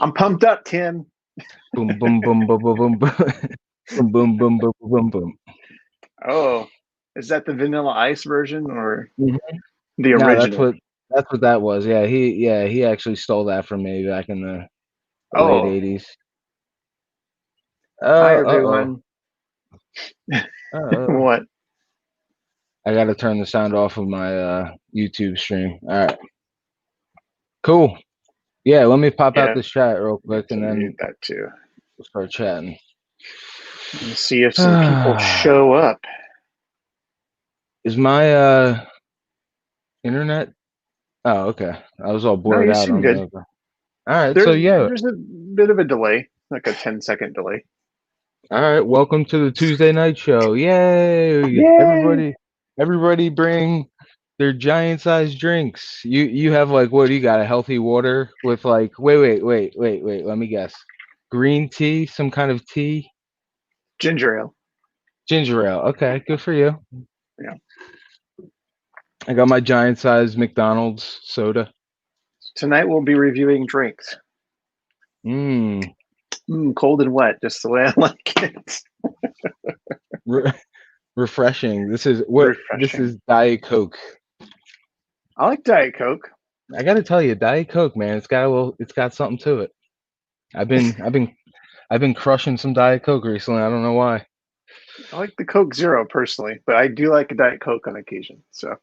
I'm pumped up, Tim. Boom, boom, boom, boom, boom, boom, boom, boom, boom, boom, boom, boom, boom. Oh, is that the Vanilla Ice version or Mhm. the No, original? that's what that was. He actually stole that from me back in the late Oh, '80s. hi Uh-oh. everyone. Uh-oh. What? I gotta turn the sound off of my YouTube stream. All right, cool. Yeah, let me pop out Yeah, this chat real I quick have to and mute then that too. we'll start chatting. Let me see if some people show up. Is my internet? Oh, okay. I was all No, blurred you out seem on the good. other. All right, so yeah. There's a bit of a delay, like a 10-second delay. All right, welcome to the Tuesday night show. Yay! Yay! Everybody bring their giant-sized drinks. You have like what do you got? A healthy water with like wait. Let me guess. Green tea, some kind of tea, Ginger ale. ginger ale. Okay, good for you. Yeah. I got my giant-sized McDonald's soda. Tonight we'll be reviewing drinks. Mmm, Cold and wet, just the way I like it. re refreshing. This is what this Refreshing. is Diet Coke. I like Diet Coke. I got to tell you, Diet Coke, man, it's got something to it. I've been I've been I've been crushing some Diet Coke recently. I don't know why. I like the Coke Zero personally, but I do like a Diet Coke on occasion. So,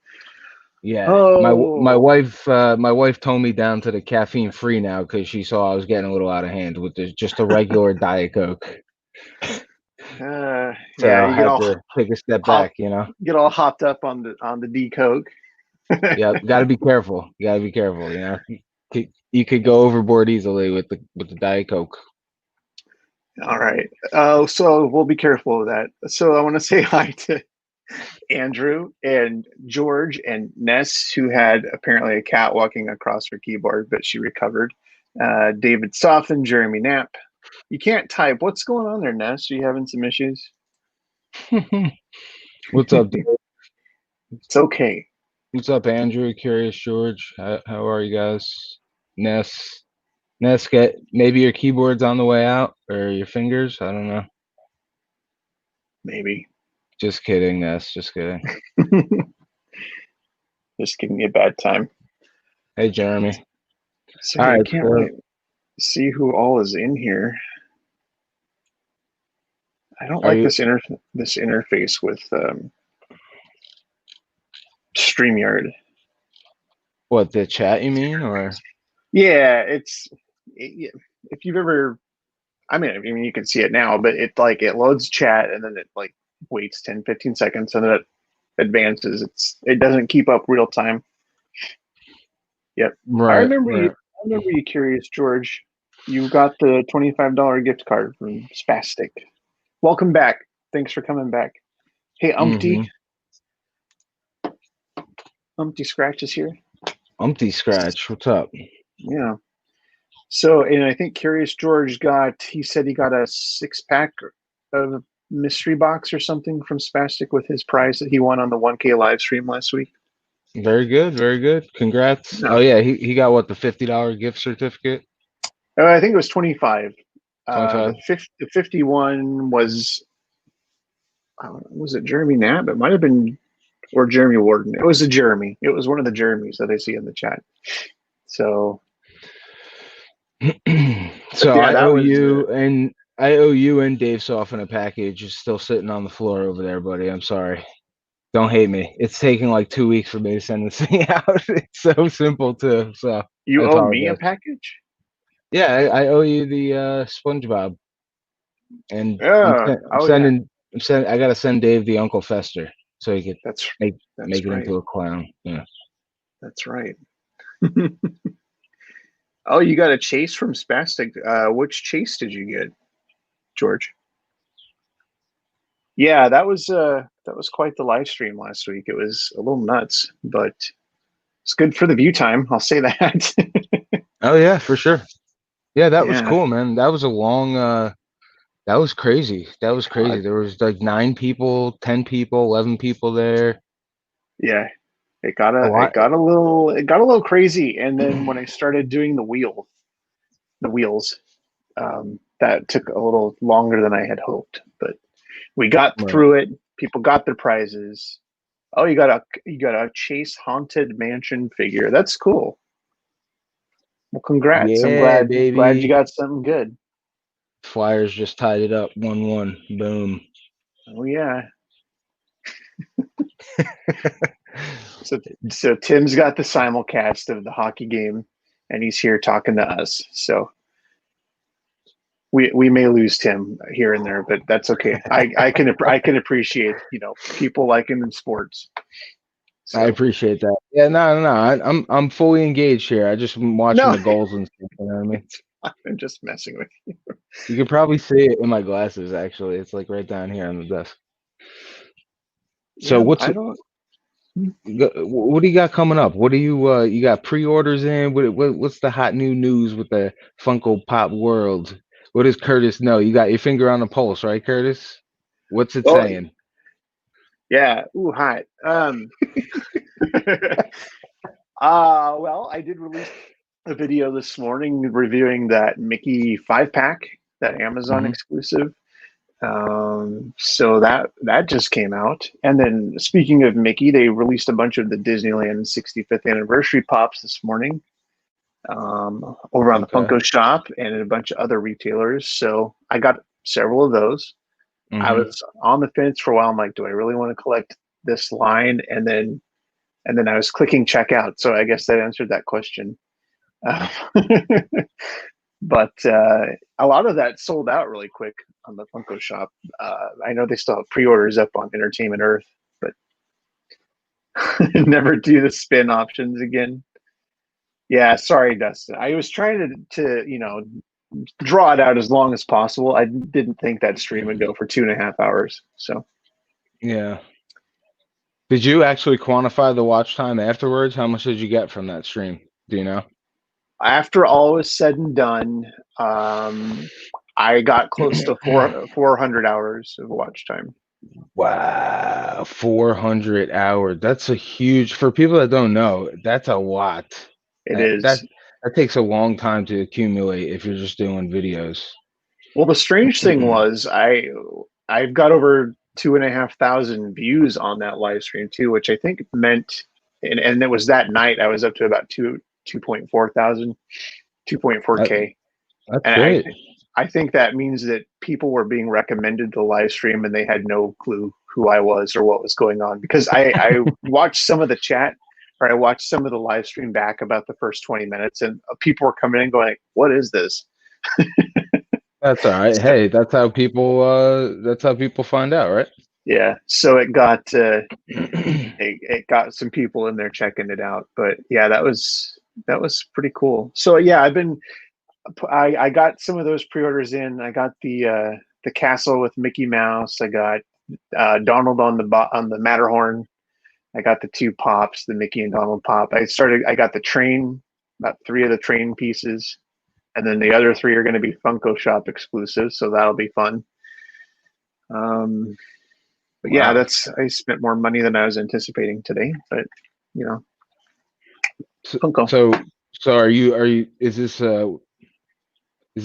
Yeah, oh, my wife toned me down to the caffeine free now because she saw I was getting a little out of hand with just a regular Diet Coke. So yeah, I you get had all to take a step hop, back, you know. get all hopped up on the D Coke. Yeah, got to be careful. You got to be careful, you know. You could go overboard easily with the Diet Coke. All right. So we'll be careful of that. So I want to say hi to Andrew and George and Ness, who had apparently a cat walking across her keyboard, but she recovered. David Soffin, Jeremy Knapp. You can't type. What's going on there, Ness? Are you having some issues? What's up, Dave? It's okay. What's up, Andrew? Curious George? How are you guys? Ness, Ness, get maybe your keyboard's on the way out or your fingers. I don't know. Maybe. Just kidding, Ness. Just kidding. Just giving me a bad time. Hey, Jeremy. So All yeah, I right, can't so really see who all is in here. I don't are like you this interface with StreamYard. what the chat you mean or Yeah, if you've ever, I mean, you can see it now, but it loads chat and then it like waits 10, 15 seconds and then it advances. It doesn't keep up real time. Yep. I right, remember you. right. I remember you, Curious George. You got the $25 gift card from Spastic. Welcome back. Thanks for coming back. Hey, Mm-hmm. Umpty Scratch is here. Umpty Scratch, what's up? Yeah. So, and I think Curious George he said he got a 6-pack of mystery box or something from Spastic with his prize that he won on the 1K live stream last week. Very good, very good. Congrats. Yeah. Oh yeah, he got what, the $50 gift certificate? I think it was 25. 25? The 51 was it Jeremy Knapp? It might have been, or Jeremy Warden. It was a Jeremy. It was one of the Jeremys that I see in the chat. So, but So yeah, that was I owe you and Dave Soffin a package. It's still sitting on the floor over there, buddy. I'm sorry. Don't hate me. It's taking like 2 weeks for me to send this thing out. It's so simple too. So I you owe me a apologize. package. Yeah, I owe you the SpongeBob, and Yeah. Oh yeah. I'm sending. I gotta send Dave the Uncle Fester so he could That's make that's make it right. into a clown. Yeah. That's right. Oh, you got a chase from Spastic. Which chase did you get, George? Yeah, that was quite the live stream last week. It was a little nuts, but it's good for the view time. I'll say that. Oh yeah, for sure. Yeah, that was Yeah, cool, man. That was a long. That was crazy. That was uh, crazy. There was like 9 people, 10 people, 11 people there. yeah, It got A lot. a little crazy, and then when I started doing the wheels, that took a little longer than I had hoped, but we got Right. through it. People got their prizes. Oh, you got a Chase Haunted Mansion figure. That's cool. Well, congrats. I'm Yeah, glad you baby. got something good. Flyers just tied it up 1-1. Boom. Oh yeah. So Tim's got the simulcast of the hockey game, and he's here talking to us. So we may lose Tim here and there, but that's okay. I can appreciate people like him in sports. I So appreciate that. Yeah, no. I'm fully engaged here. I just am watching no, the goals and stuff. You know what I mean? I'm just messing with you. You can probably see it in my glasses. Actually, it's like right down here on the desk. So Yeah, what's I don't. what do you got coming up? What do you got pre-orders in? What's the hot new news with the Funko Pop world? What does Curtis know? You got your finger on the pulse, right, Curtis? What's it Well, saying? yeah. Ooh, hot. Well, I did release a video this morning reviewing that Mickey 5-pack, that Amazon Hmm. exclusive. So that just came out. And then speaking of Mickey, they released a bunch of the Disneyland 65th anniversary pops this morning, over on the Okay. Funko Shop and at a bunch of other retailers. So I got several of those. I Hmm. was on the fence for a while. I'm like, do I really want to collect this line? And then I was clicking checkout. So I guess that answered that question. Uh, but a lot of that sold out really quick on the Funko Shop. I know they still have pre-orders up on Entertainment Earth, but never do the spin options again. Yeah, sorry, Dustin. I was trying to draw it out as long as possible. I didn't think that stream would go for 2.5 hours. So Yeah. Did you actually quantify the watch time afterwards? How much did you get from that stream? Do you know? after all was said and done, I got close to 400 hours of watch time. Wow, 400 hours. That's a huge, for people that don't know, that's a lot. It That that is. that takes a long time to accumulate if you're just doing videos. Well, the strange thing was I've got over 2,500 views on that live stream too, which I think meant, and it was that night I was up to about 2.4 thousand, 2.4 That, K. that's And great. I think that means that people were being recommended the live stream and they had no clue who I was or what was going on, because I watched some of the chat, or I watched some of the live stream back about the first 20 minutes, and people were coming in going, what is this? That's all right. So, Hey, that's how people find out, right? yeah, so it got some people in there checking it out. But yeah, that was pretty cool. So yeah, I got some of those pre-orders in. I got the castle with Mickey Mouse. I got Donald on the Matterhorn. I got the two pops, the Mickey and Donald pop. I got the train, about three of the train pieces, and then the other three are going to be Funko Shop exclusives, so that'll be fun. Um, but yeah, Wow. I spent more money than I was anticipating today, but you know, So, Funko. so, so is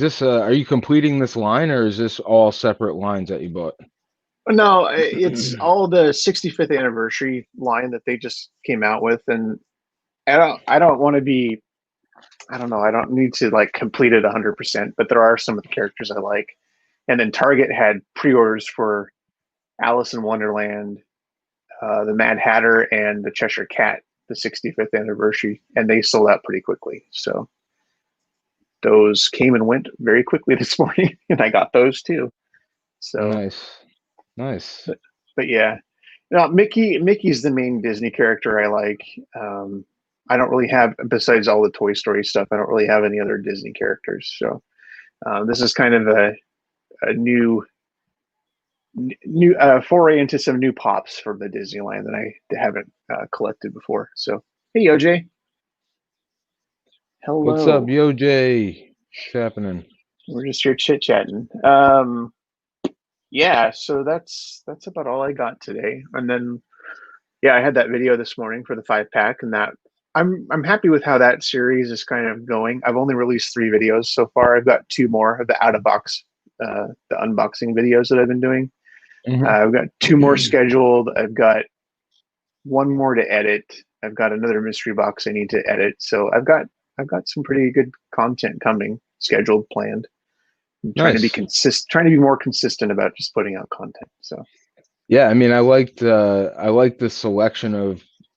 this are you completing this line or is this all separate lines that you bought? No, it's all the 65th anniversary line that they just came out with, and I don't want to be, I don't know, I don't need to like complete it 100%, but there are some of the characters I like. And then Target had pre-orders for Alice in Wonderland, the Mad Hatter, and the Cheshire Cat, the 65th anniversary, and they sold out pretty quickly. So those came and went very quickly this morning, and I got those too. So, Nice. Nice. but, but yeah, no, Mickey's the main Disney character I like. I don't really have, besides all the Toy Story stuff, I don't really have any other Disney characters. So this is kind of a new foray into some new pops from the Disneyland that I haven't collected before. So hey, OJ, What's up, hello. Yo Jay? What's happening? We're just here chit chatting. Yeah, so that's about all I got today. And then Yeah, I had that video this morning for the 5 pack, and that I'm happy with how that series is kind of going. I've only released 3 videos so far. I've got 2 more of the out of box, the unboxing videos that I've been doing. Hmm. I've got 2 more scheduled. I've got 1 more to edit. I've got another mystery box I need to edit. So I've got some pretty good content coming, scheduled, planned. I'm trying to be Nice. consistent, trying to be more consistent about just putting out content. So. Yeah, I mean, I liked the selection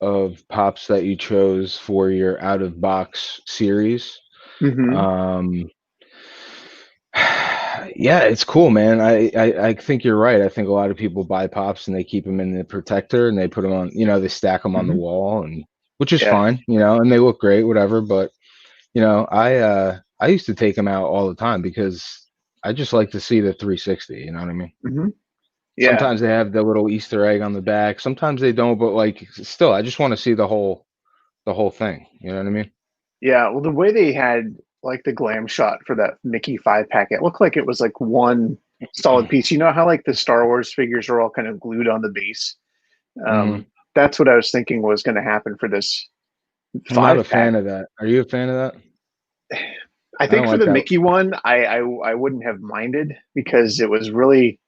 of pops that you chose for your out of box series. Hmm. Um, yeah, it's cool, man. I think you're right. I think a lot of people buy pops and they keep them in the protector and they put them on, they stack them on the Hmm. wall, and which is Yeah. fine, and they look great, whatever. But I used to take them out all the time because I just like to see the 360. You know what I mean? Hmm. Yeah. Sometimes they have the little Easter egg on the back. Sometimes they don't, but like still, I just want to see the whole thing. You know what I mean? Yeah. Well, the way they had like the glam shot for that Mickey 5 pack, it looked like it was like one solid piece. You know how like the Star Wars figures are all kind of glued on the base? Hmm. That's what I was thinking was going to happen for this I'm not a 5 pack. fan of that. Are you a fan of that? I I don't think for like the that. Mickey one, I wouldn't have minded because it was really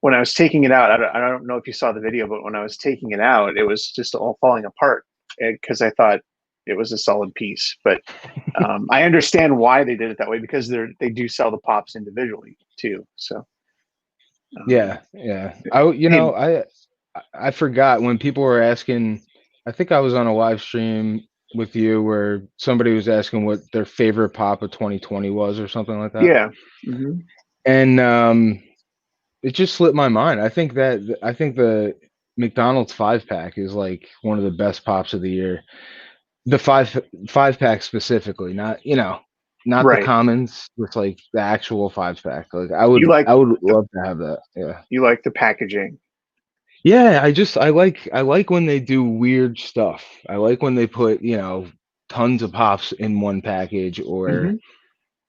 when I was taking it out. I don't know if you saw the video, but when I was taking it out, it was just all falling apart because I thought it was a solid piece. But I understand why they did it that way because they do sell the pops individually too. So um, Yeah, yeah. hey, I forgot when people were asking. I think I was on a live stream with you where somebody was asking what their favorite pop of 2020 was or something like that. yeah, hmm, And it just slipped my mind. I think the McDonald's 5 pack is like one of the best pops of the year. The five pack specifically, not the right. commons, it's like the actual 5 pack. Like I You would like I would the love to have that. Yeah. you like the packaging. Yeah, I like when they do weird stuff. I like when they put, tons of pops in one package, or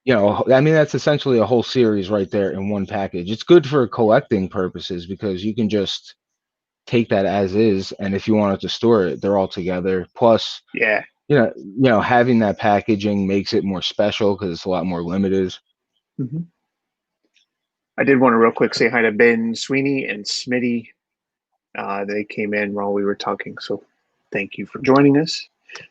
Hmm. I mean that's essentially a whole series right there in one package. It's good for collecting purposes because you can just take that as is, and if you wanted to store it, they're all together. Plus, Yeah. having that packaging makes it more special because it's a lot more limited. Hmm. I did want to real quick say hi to Ben Sweeney and Smitty. They came in while we were talking, so thank you for joining us.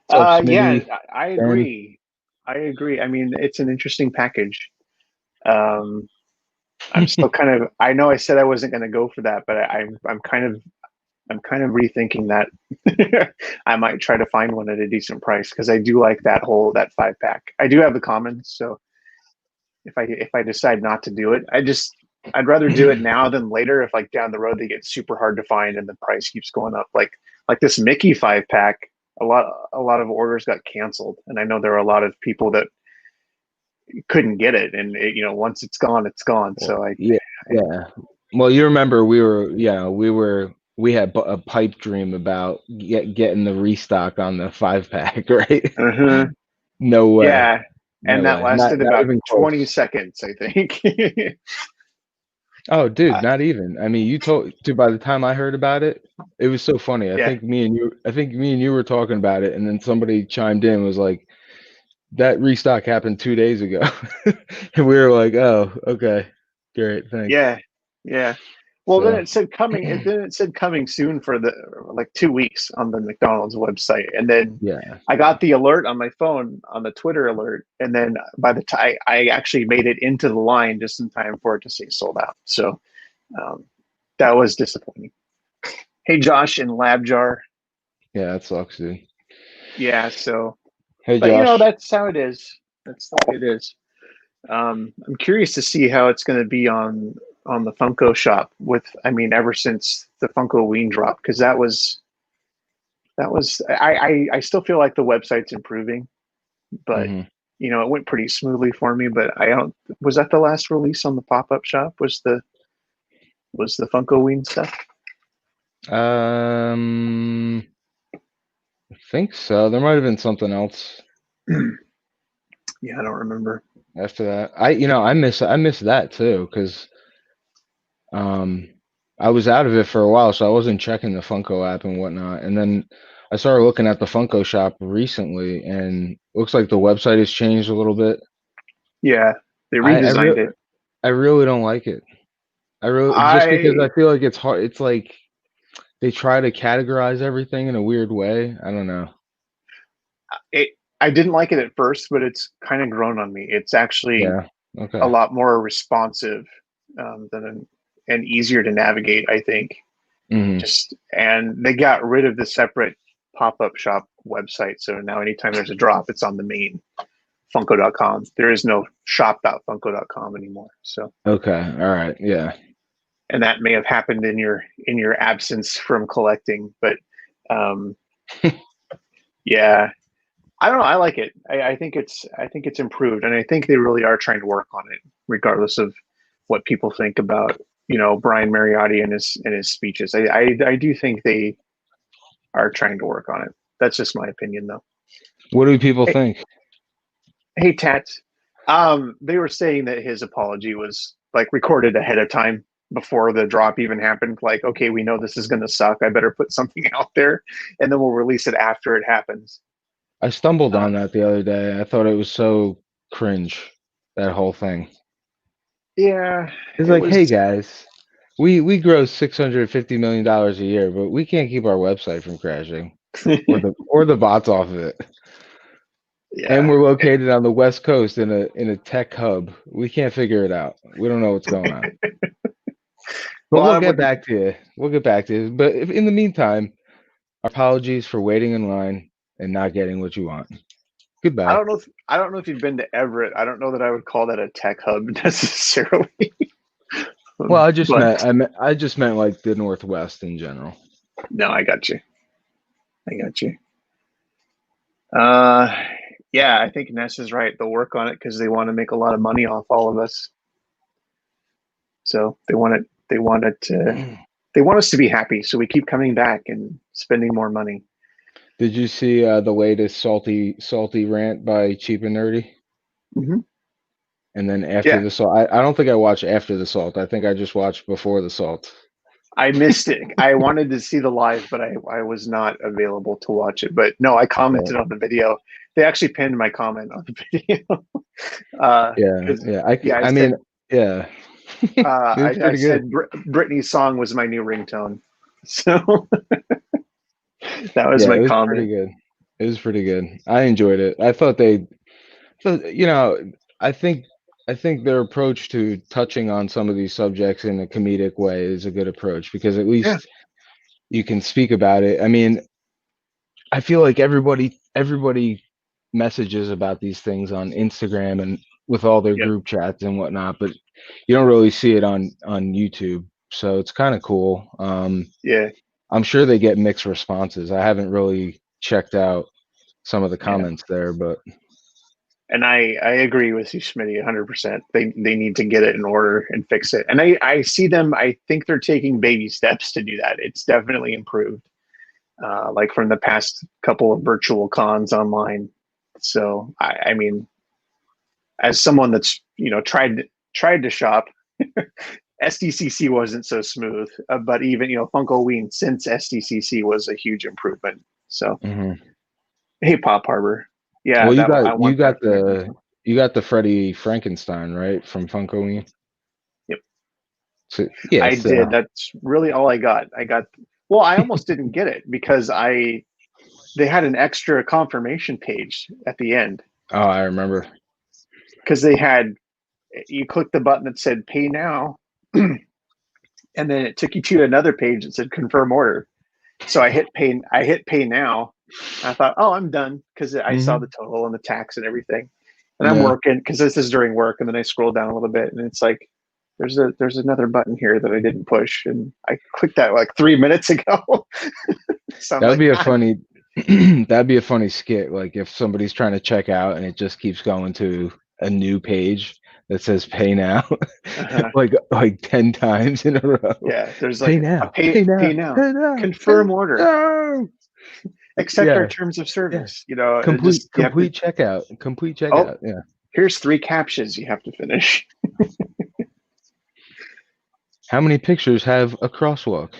What's up, Yeah, Smitty? I Ben? agree. I agree. I mean, it's an interesting package. Um, I'm still kind of. I know I said I wasn't going to go for that, but I'm kind of rethinking that. I might try to find one at a decent price because I do like that 5 pack. I do have the commons, so if I decide not to do it, I'd rather do it now than later. If like down the road they get super hard to find and the price keeps going up, like this Mickey 5 pack, a lot of orders got canceled, and I know there are a lot of people that couldn't get it, and once it's gone, it's gone. Well, So yeah, I yeah. Well, you remember we had a pipe dream about getting the restock on the 5 pack, right? uh-huh. No way, Yeah, no and that way, not lasted not about even 20 close. seconds, I think. Oh, dude, uh, not even. I mean, dude, by the time I heard about it, it was so funny. yeah, I think me and you were talking about it, and then somebody chimed in and was like, "That restock happened 2 days ago," and we were like, "Oh, okay, great, thanks." yeah, yeah. Well, then So, it said coming. Then it said coming soon for the like 2 weeks on the McDonald's website, and then yeah, I got the alert on my phone on the Twitter alert, and then by the time I actually made it into the line just in time for it to say sold out. So um, that was disappointing. Hey, Josh and Labjar. yeah, that sucks, dude. Yeah. So, Hey, but Josh. that's how it is. That's the way it is. I'm curious to see how it's going to be on the Funko shop with. I mean, ever since the Funko Ween drop, because that was I still feel like the website's improving, but Hmm. it went pretty smoothly for me. But I don't. Was that the last release on the pop up shop? Was the Funko Ween stuff? I think so. There might have been something else Yeah, I don't remember. after that. I miss that too, because um, I was out of it for a while, so I wasn't checking the Funko app and whatnot. And then I started looking at the Funko shop recently, and looks like the website has changed a little bit. Yeah, they I I, redesigned re- it. I really don't like it. I really just because I I feel like it's hard. It's like they try to categorize everything in a weird way. I don't know. it I didn't like it at first, but it's kind of grown on me. It's actually Yeah. a Okay. lot more responsive and easier to navigate, I think. Hmm. Just and they got rid of the separate pop-up shop website, so now anytime there's a drop, it's on the main Funko.com. There is no shop.funko.com anymore. So, Okay. All right. Yeah. and that may have happened in your absence from collecting, but um, yeah, I don't know. I like it. I think it's improved, and I think they really are trying to work on it, regardless of what people think about Brian Mariotti and his speeches. I do think they are trying to work on it. That's just my opinion, though. What do people Hey, think? hey, Tats. They were saying that his apology was like recorded ahead of time before the drop even happened. Like, okay, we know this is going to suck. I better put something out there, and then we'll release it after it happens. I stumbled Uh, on that the other day. I thought it was so cringe, that whole thing. yeah, It's it like, was. hey guys, we gross $650 million a year, but we can't keep our website from crashing or the bots off of it. And Yeah. we're located on the West Coast in a tech hub. We can't figure it out. We don't know what's going on. But Well, we'll I'm get looking. back to you. We'll get back to you. But if, in the meantime, apologies for waiting in line and not getting what you want. Goodbye. I don't know if you've been to Everett. I don't know that I would call that a tech hub necessarily. Well, I just But meant like the Northwest in general. no, I got you. I got you. Uh, yeah, I think Ness is right. They'll work on it because they want to make a lot of money off all of us. So they want it. They want it to. They want us to be happy. So we keep coming back and spending more money. Did you see the latest salty rant by Cheap and Nerdy? Hmm. And then after Yeah, the salt, I don't think I watched after the salt. I think I just watched before the salt. I missed it. I wanted to see the live, but I was not available to watch it. But no, I commented on the video. They actually pinned my comment on the video. Yeah, 'Cause, yeah. yeah, I mean, yeah. It was I pretty good. said Britney's song was my new ringtone. So that was Yeah, my it was pretty comment. good. It was pretty good. I enjoyed it. I thought they, so, I think their approach to touching on some of these subjects in a comedic way is a good approach because at Yeah. least you can speak about it. I mean, I feel like everybody messages about these things on Instagram and with all their Yep. group chats and whatnot, but you don't really see it on YouTube. So it's kind of cool. Yeah. I'm sure they get mixed responses. I haven't really checked out some of the Yeah. comments there, but And I agree with you, Smitty, 100%. They need to get it in order and fix it. And I see them. I think they're taking baby steps to do that. It's definitely improved, like from the past couple of virtual cons online. So I mean, as someone that's tried to shop, SDCC wasn't so smooth, but even Funko Ween since SDCC was a huge improvement. So mhm. hey, Pop Harbor, yeah, Well, that I want that for my ringtone. you got the Freddie Frankenstein, right, from Funko. Yep, So, yeah, I did. so That's really all I got. I got. Well, I almost didn't get it because I they had an extra confirmation page at the end oh, I remember. because they had you click the button that said pay now, and then it took you to another page that said confirm order. So I hit pay now. I thought, oh, I'm done because I saw the Hmm. total and the tax and everything. And I'm Yeah, working because this is during work. And then I scroll down a little bit and it's like, there's another button here that I didn't push. And I clicked that like 3 minutes ago. So I'm that would like, be a God, funny that'd be a funny skit. Like if somebody's trying to check out and it just keeps going to a new page that says pay now, uh, like 10 times in a row. yeah, there's Pay like a now, pay now, pay now, pay now, pay confirm order, now. accept our Yeah, terms of yeah. service. It just, you have to, Complete oh, checkout. Yeah. here's three captures you have to finish. How many pictures have a crosswalk?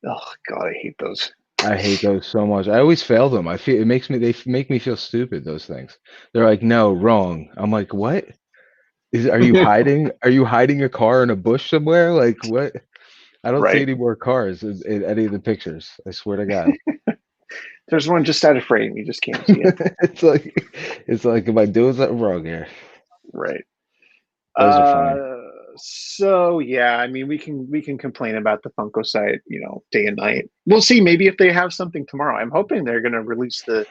Oh God, I hate those. I hate those so much. I always fail them. I feel it makes me make me feel stupid, those things. They're like, no, wrong. I'm like, what? Are you hiding? Are you hiding a car in a bush somewhere? Like what? I don't see Right. any more cars in any of the pictures. I swear to God. There's one just out of frame. You just can't see it. it's like it's like, am I doing something wrong here? Right. Those are funny. So yeah, I mean we can complain about the Funko site, day and night. We'll see. Maybe if they have something tomorrow. I'm hoping they're going to release the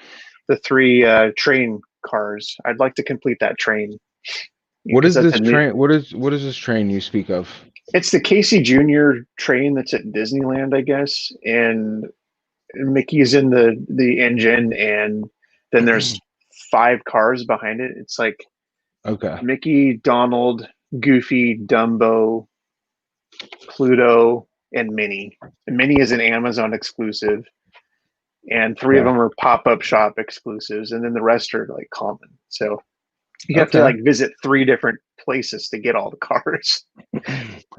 three train cars. I'd like to complete that train What because is that's a this new. train? What is this train you speak of? It's the Casey Jr. train that's at Disneyland, I guess, and Mickey's in the engine, and then there's five cars behind it. It's like Okay. Mickey, Donald, Goofy, Dumbo, Pluto, and Minnie. And Minnie is an Amazon exclusive, and three of Okay. them are pop-up shop exclusives, and then the rest are like common. So you have to Okay. like visit three different places to get all the cars.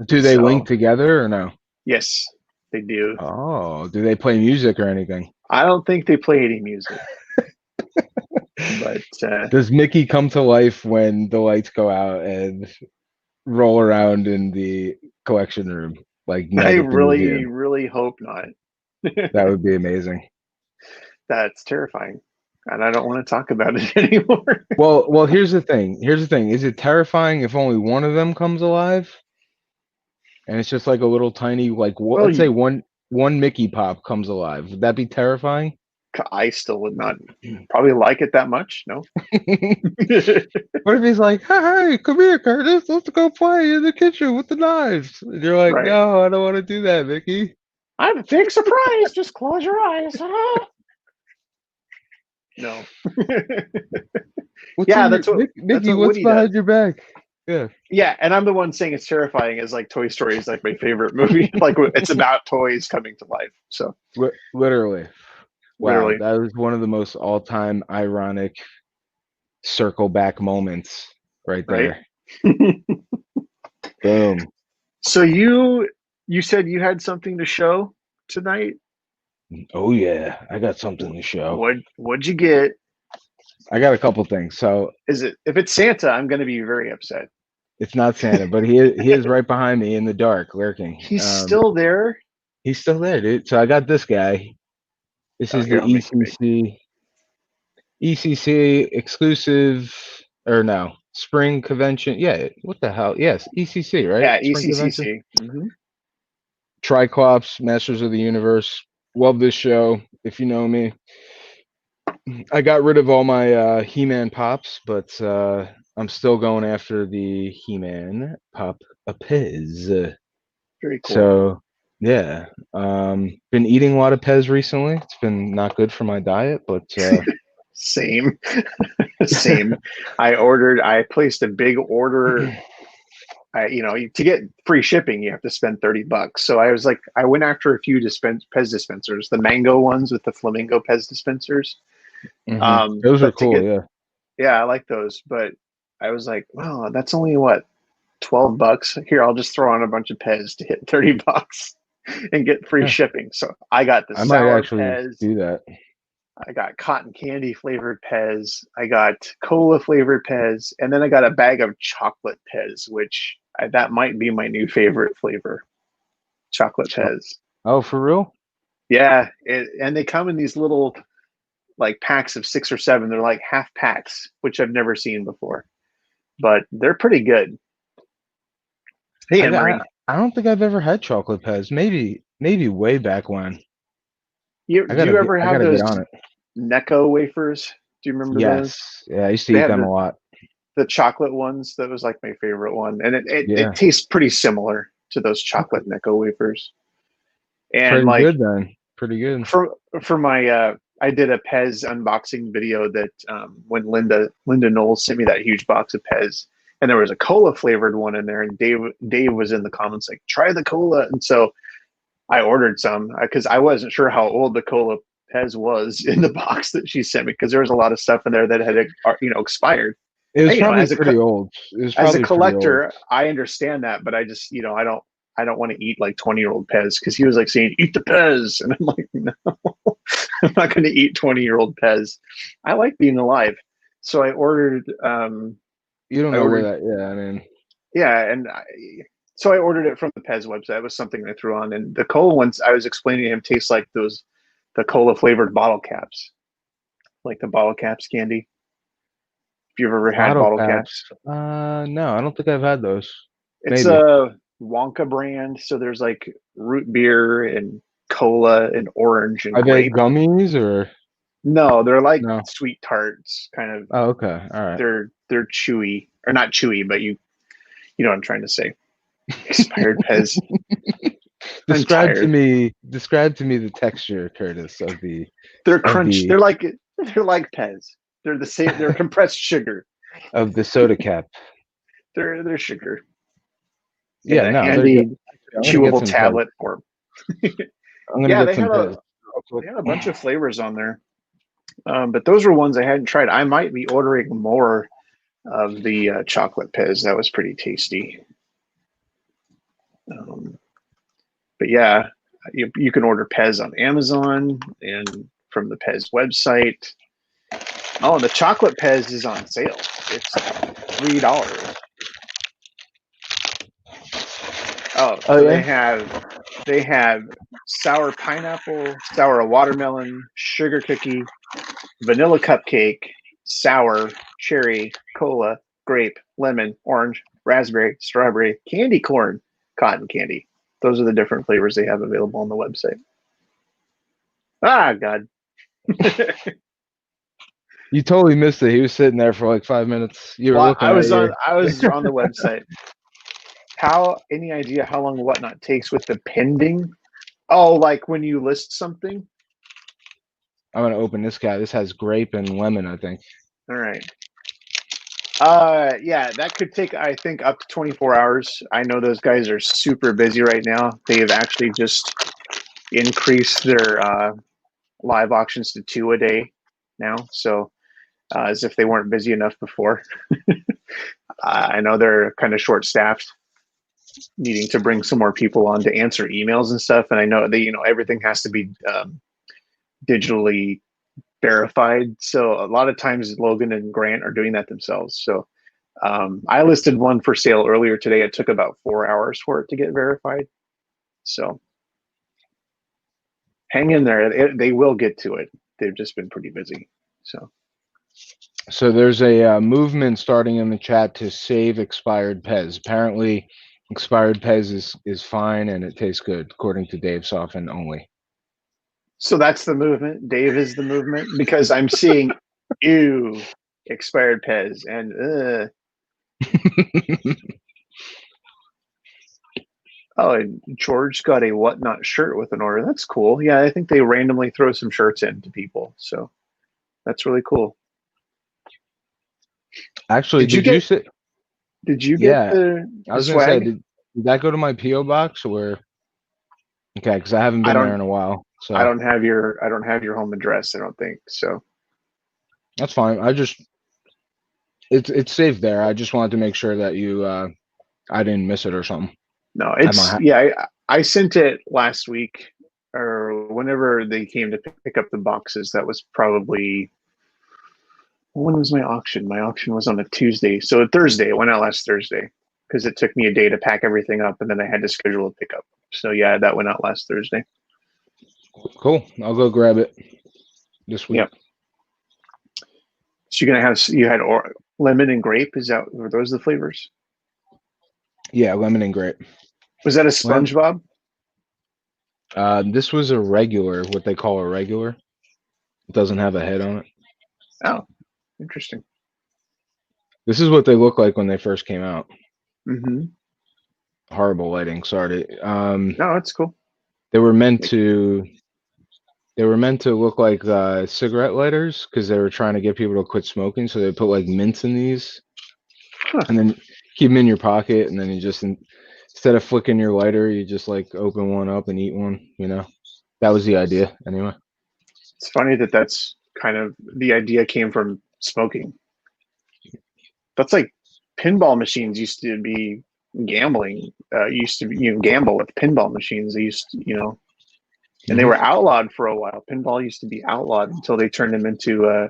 Do they link So together or no? yes, they do. Oh, do they play music or anything? I don't think they play any music, but Does Mickey come to life when the lights go out and roll around in the collection room like I Night at the really, Museum? really hope not. That would be amazing. That's terrifying, and I don't want to talk about it anymore. Well, here's the thing. Here's the thing. Is it terrifying if only one of them comes alive? And it's just like a little tiny, like Well, let's say one Mickey Pop comes alive. Would that be terrifying? I still would not probably like it that much. No. What if he's like, hey, come here, Curtis, let's go play in the kitchen with the knives? And you're like, Right. no, I don't want to do that, Mickey. I have a big surprise. Just close your eyes. No. What's Yeah, in your that's what that's Mickey? what What's Woody does. behind your back? Yeah, Yeah, and I'm the one saying it's terrifying. Is like Toy Story is like my favorite movie. Like it's about toys coming to life. So literally. Wow, literally, that was one of the most all-time ironic circle back moments right right? there. Boom. So you said you had something to show tonight. Oh yeah, I got something to show. What'd you get? I got a couple things. So Is it if it's Santa? I'm going to be very upset. it's not Santa, but he is right behind me in the dark, lurking. He's still there. He's still there, dude. So I got this guy. This Oh, is the here, I'll make it big. ECC exclusive, or no, spring convention. Yeah, what the hell? Yes, ECC, right? Yeah, Spring convention. ECCC. Triclops, Masters of the Universe. Love this show. If you know me, I got rid of all my He-Man pops, but I'm still going after the He-Man pop a Pez. Very cool. So yeah, been eating a lot of Pez recently. It's been not good for my diet, but Same, same. I placed a big order. To get free shipping, you have to spend $30. So I was like, I went after a few Pez dispensers, the mango ones with the flamingo Pez dispensers. those are But to cool. get, Yeah. yeah, I like those. But I was like, well, that's only what, $12. Here, I'll just throw on a bunch of Pez to hit $30 and get free Yeah, shipping. So I got the I might sour actually Pez. do that. I got cotton candy flavored Pez. I got cola flavored Pez, and then I got a bag of chocolate Pez, which that might be my new favorite flavor, chocolate Oh, Pez. oh, for real? Yeah, and they come in these little like packs of six or seven. They're like half packs, which I've never seen before, but they're pretty good. Hey, I Anne got. Marie, I don't think I've ever had chocolate Pez. Maybe way back when. do you ever I have gotta get those on it. Necco wafers? Do you remember those? Yes. Yeah, I used to They eat have them the a lot. chocolate ones. That was like my favorite one, and it Yeah. tastes pretty similar to those chocolate Necco wafers. And Pretty like good then. Pretty good. for my I did a Pez unboxing video that when Linda Knowles sent me that huge box of Pez, and there was a cola flavored one in there, and Dave was in the comments like, try the cola. And so I ordered some because I wasn't sure how old the cola Pez was in the box that she sent me, because there was a lot of stuff in there that had expired. It And, was probably pretty old. It was as a probably pretty old. collector, I understand that, but I just I don't. I don't want to eat like 20-year-old Pez, because he was like saying, eat the Pez. And I'm like, no, I'm not going to eat 20-year-old Pez. I like being alive. So I ordered, You don't I know where ordered, that. Yeah, I mean, yeah. So I ordered it from the Pez website. It was something I threw on. And the cola ones, I was explaining to him, taste like the cola flavored bottle caps, like the bottle caps candy. If you've ever had bottle bottle caps. caps, No, I don't think I've had those. it's Maybe. a Wonka brand. So there's like root beer and cola and orange and Are they grape. gummies or No, they're like no? sweet tarts, kind of. Oh, okay. All right. They're chewy, or not chewy, but you know what I'm trying to say. Expired Pez. I'm tired. Describe to me the texture, Curtis, of the They're of crunch. the They're like Pez. They're the same. They're compressed sugar. of the soda cap. They're sugar in Yeah, a no, they're good. handy Actually, I'm gonna get chewable some Pez. tablet form. I'm gonna Yeah, get some Pez. they had a bunch of flavors on there, but those were ones I hadn't tried. I might be ordering more of the chocolate Pez. That was pretty tasty. Um, but yeah, you can order Pez on Amazon and from the Pez website. Oh, the chocolate Pez is on sale. It's $3. Oh, Oh so yeah. they have sour pineapple, sour watermelon, sugar cookie, vanilla cupcake, sour, cherry, cola, grape, lemon, orange, raspberry, strawberry, candy corn, cotton candy. Those are the different flavors they have available on the website. Ah, God. You totally missed it. He was sitting there for like 5 minutes. You were Well, looking at your. I was on the website. Any idea how long whatnot takes with the pending? Oh, like when you list something? I'm gonna open this guy. This has grape and lemon, I think. All right. Yeah, that could take, I think, up to 24 hours. I know those guys are super busy right now. They have actually just increased their live auctions to 2 a day now. So, as if they weren't busy enough before. I know they're kind of short staffed, needing to bring some more people on to answer emails and stuff. And I know everything has to be digitally verified. So a lot of times Logan and Grant are doing that themselves. So I listed one for sale earlier today. It took about 4 hours for it to get verified. So hang in there. They will get to it. They've just been pretty busy. So there's a movement starting in the chat to save expired Pez. Apparently, expired Pez is fine and it tastes good, according to Dave Soffin only. So that's the movement. Dave is the movement, because I'm seeing ew expired Pez and oh, and George got a whatnot shirt with an order. That's cool. Yeah, I think they randomly throw some shirts in to people. So that's really cool. Actually, Did you get Yeah, I the was gonna say, swag? did that go to my PO box or? Okay, because I haven't I been there don't in a while, I so don't have your home address, I don't think. So that's fine. It's safe there. I just wanted to make sure that I didn't miss it or something. no, I might it's have. yeah, I sent it last week or whenever they came to pick up the boxes. That was probably, when was my auction? My auction was on a Tuesday. So a Thursday. It went out last Thursday because it took me a day to pack everything up and then I had to schedule a pickup. So yeah, that went out last Thursday. Cool. I'll go grab it this week. Yep. So you had lemon and grape. Were those the flavors? Yeah, lemon and grape. Was that a Lem SpongeBob? This was a regular, what they call a regular. It doesn't have a head on it. Oh, interesting. This is what they look like when they first came out. Mm-hmm. Horrible lighting. Sorry. No, that's cool. They were meant to. They were meant to look like cigarette lighters because they were trying to get people to quit smoking. So they put like mints in these, Huh. and then keep them in your pocket, and then you just instead of flicking your lighter, you just like open one up and eat one. That was the idea anyway. It's funny that's kind of the idea came from smoking. That's like pinball machines used to be gambling. used to gamble with pinball machines. They used to, and they Mhm. were outlawed for a while. Pinball used to be outlawed until they turned them into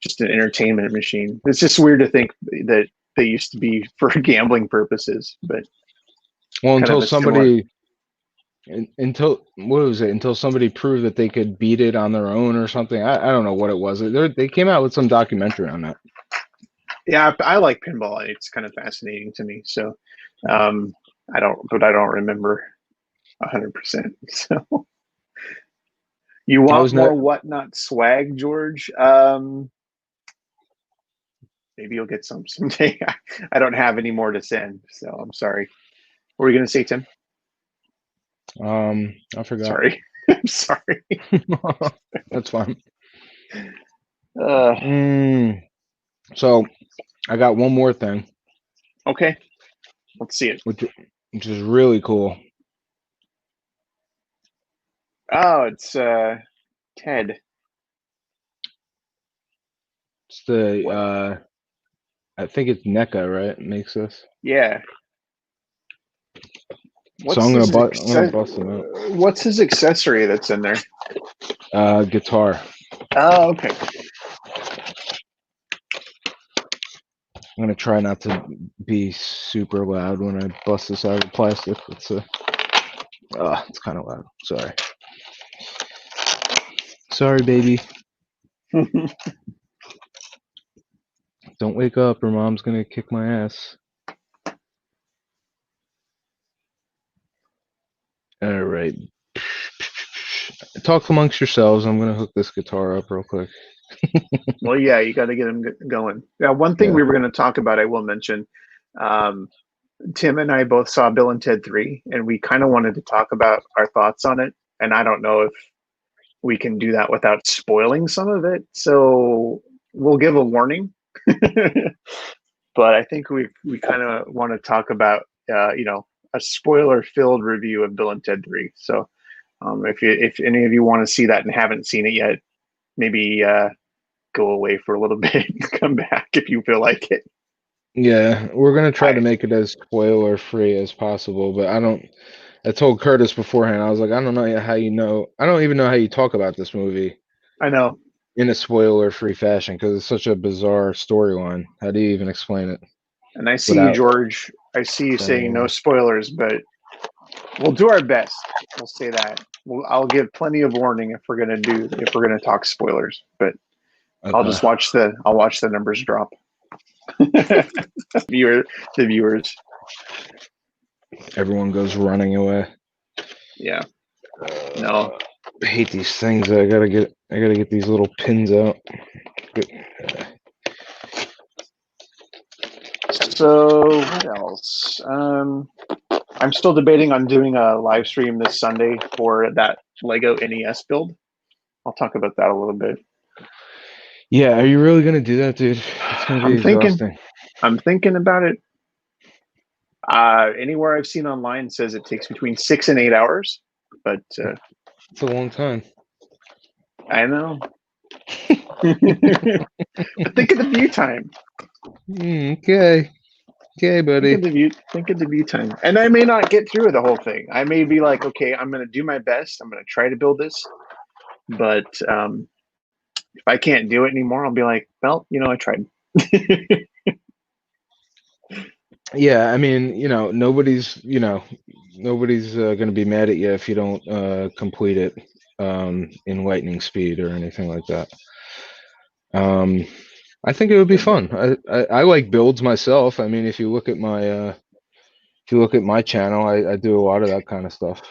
just an entertainment machine. It's just weird to think that they used to be for gambling purposes, but Well, kind of until a similar. somebody, until what was it? Until somebody proved that they could beat it on their own or something. I don't know what it was. They came out with some documentary on that. Yeah, I like pinball. It's kind of fascinating to me. So, um, I don't remember 100%. So, you I want was more not. whatnot swag, George? Maybe you'll get some someday. I don't have any more to send, so I'm sorry. What were you going to say, Tim? I forgot. Sorry. I'm sorry. That's fine. Uh, So I got one more thing, okay, let's see it. which is really cool. Oh, it's Ted. It's the What? I think it's NECA, right? Makes this. Yeah. So What's his I'm gonna bust them out. What's his accessory that's in there? Guitar. Oh, okay. I'm gonna try not to be super loud when I bust this out of the plastic. It's kind of loud. Sorry. Sorry, baby. Don't wake up or mom's gonna kick my ass. All right. Talk amongst yourselves. I'm gonna hook this guitar up real quick. Well, yeah, you got to get him going. Yeah, one thing Yeah. we were going to talk about, I will mention. Um, Tim and I both saw Bill and Ted 3, and we kind of wanted to talk about our thoughts on it. And I don't know if we can do that without spoiling some of it. So we'll give a warning. But I think we kind of want to talk about, a spoiler filled review of Bill and Ted 3. So if any of you want to see that and haven't seen it yet, maybe go away for a little bit and come back if you feel like it. Yeah, we're gonna try to I make it as spoiler free as possible, but I told Curtis beforehand, I was like, I don't know how you know. I don't even know how you talk about this movie I know, in a spoiler free fashion because it's such a bizarre storyline. How do you even explain it and I see you, without George. I see you saying saying no anything? spoilers, but we'll do our best. We'll say that. I'll give plenty of warning if we're gonna talk spoilers. But Okay. I'll watch the numbers drop. Viewer, the viewers. Everyone goes running away. Yeah. No. I hate these things. I gotta get these little pins out. So what else? I'm still debating on doing a live stream this Sunday for that Lego NES build. I'll talk about that a little bit. Yeah, are you really gonna do that, dude? It's gonna be I'm thinking. exhausting. I'm thinking about it. Anywhere I've seen online says it takes between 6 and 8 hours, but It's a long time. I know. But think of the view time. Okay. Okay, buddy. Think of the view time. And I may not get through the whole thing. I may be like, okay, I'm going to do my best. I'm going to try to build this, but if I can't do it anymore, I'll be like, well, I tried. Yeah, I mean, nobody's gonna be mad at you if you don't complete it in lightning speed or anything like that. Um, I think it would be fun. I like builds myself. I mean, if you look at my channel, I do a lot of that kind of stuff.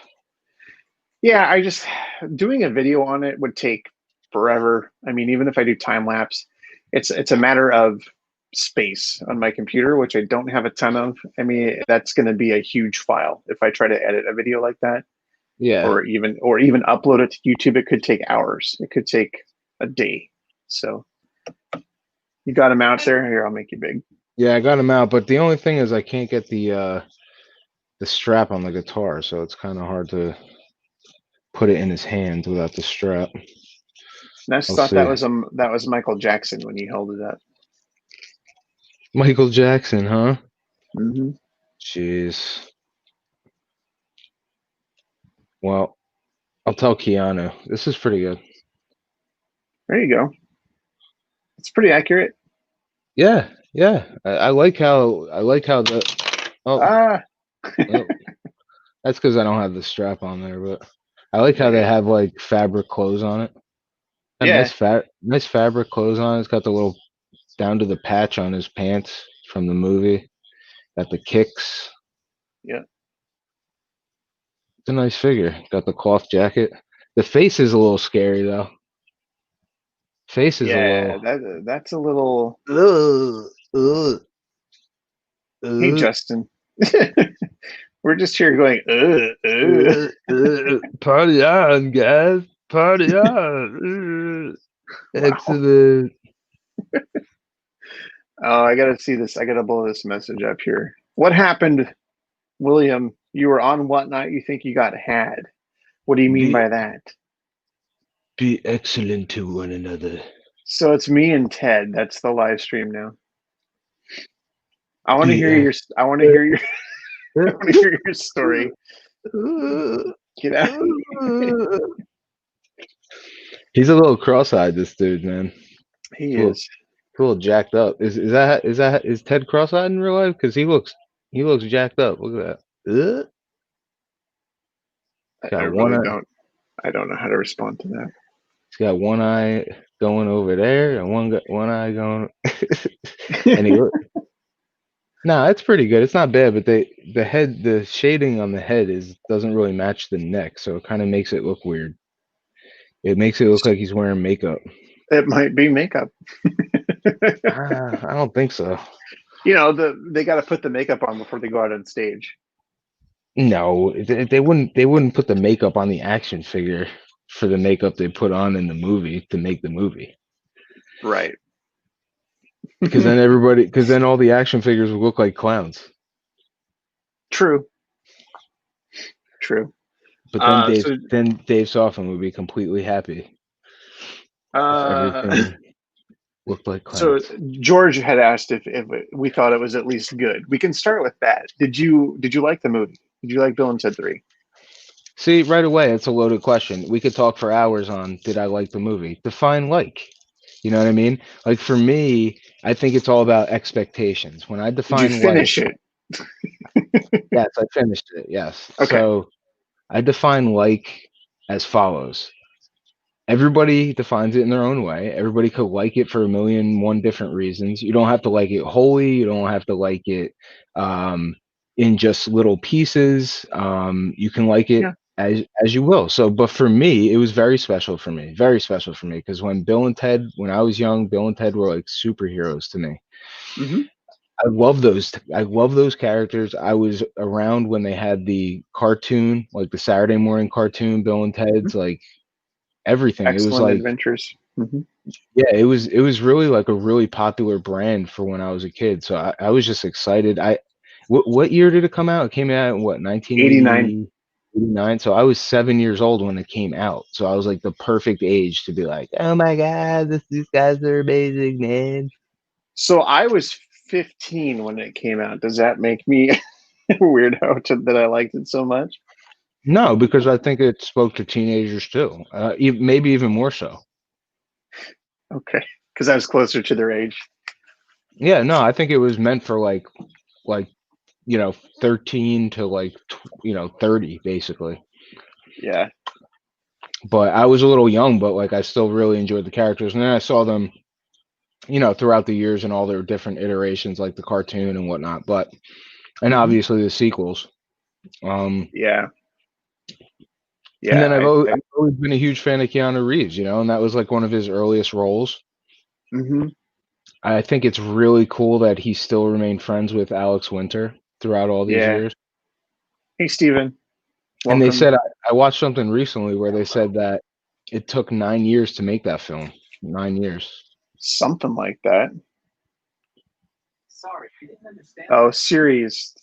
Yeah, I just doing a video on it would take forever. I mean, even if I do time lapse, it's a matter of space on my computer, which I don't have a ton of. I mean, that's going to be a huge file if I try to edit a video like that, Yeah, or even upload it to YouTube. It could take hours. It could take a day. So you got them out there. Here, I'll make you big. yeah, I got him out, but the only thing is I can't get the strap on the guitar, so it's kind of hard to put it in his hand without the strap. Ness I'll thought see. that was Michael Jackson when he held it up. Michael Jackson, huh? Hmm. Jeez. Well, I'll tell Keanu. This is pretty good. There you go. It's pretty accurate. Yeah, yeah. I like how the oh, Ah, oh that's because I don't have the strap on there, but I like how there they you go. have like fabric clothes on it. Got Yeah, nice fabric clothes on it. It's got the little down to the patch on his pants from the movie. Got the kicks. yeah, It's a nice figure. Got the cloth jacket. The face is a little scary though. Face is a yeah. little. That's a little. Ugh, ugh, Hey, ugh, Justin. We're just here going. Party on, guys! Party on! Wow. Excellent. Oh, I gotta see this. I gotta blow this message up here. What happened, William? You were on what night you think you got had? What do you mean Be by that? be excellent to one another. So it's me and Ted. That's the live stream now. I want to Be hear ex- your. I want to hear your. I want to hear your story. Get out. He's a little cross-eyed, this dude, man. He He's is. a little jacked up. Is Ted cross-eyed in real life? Because he looks jacked up. Look at that. He's I got one really eye. don't. I don't know how to respond to that. He's got one eye going over there and one eye going. And he look. Nah, it's pretty good. It's not bad, but the shading on the head doesn't really match the neck, so it kind of makes it look weird. It makes it look like he's wearing makeup. It might be makeup. I don't think so. They got to put the makeup on before they go out on stage. No, they wouldn't put the makeup on the action figure for the makeup they put on in the movie to make the movie. Right. Because then all the action figures would look like clowns. True. True. But then Dave So then Dave Soffen would be completely happy if uh, everything looked like so clowns. George had asked if we thought it was at least good. We can start with that. Did you like the movie? Did you like Bill and Ted 3? See, right away, it's a loaded question. We could talk for hours on did I like the movie? Define like. You know what I mean? Like for me, I think it's all about expectations. When I Did you define like, finish it? yes, I finished it. Yes. Okay. So I define like as follows. Everybody defines it in their own way. Everybody could like it for a million one different reasons. You don't have to like it wholly. You don't have to like it um, in just little pieces. You can like it Yeah. as you will. So, but for me, it was very special for me. Very special for me because when I was young, Bill and Ted were like superheroes to me. Hmm. I love those. I love those characters. I was around when they had the cartoon, like the Saturday morning cartoon, Bill and Hmm. Ted's, like everything. It was Excellent like, adventures. Hmm. yeah, it was really like a really popular brand for when I was a kid. So I was just excited. What year did it come out? It came out in what, 89. 1980, 89. So I was 7 years old when it came out. So I was like the perfect age to be like, oh my God, these guys are amazing, man. So I was 15 when it came out. Does that make me a weirdo that I liked it so much? No, because I think it spoke to teenagers too. Maybe even more so. Okay. Because I was closer to their age. Yeah, no, I think it was meant for like 13 to 30 basically. Yeah. But I was a little young, but like I still really enjoyed the characters. And then I saw them, throughout the years and all their different iterations, like the cartoon and whatnot. And Hmm. obviously the sequels. Um, Yeah. and Yeah. then I've always been a huge fan of Keanu Reeves, and that was like one of his earliest roles. Hmm. I think it's really cool that he still remained friends with Alex Winter throughout all these Yeah. years. Hey, Steven. And they Welcome. said I watched something recently where they said that it took 9 years to make that film. 9 years. Something like that. Oh, Siri is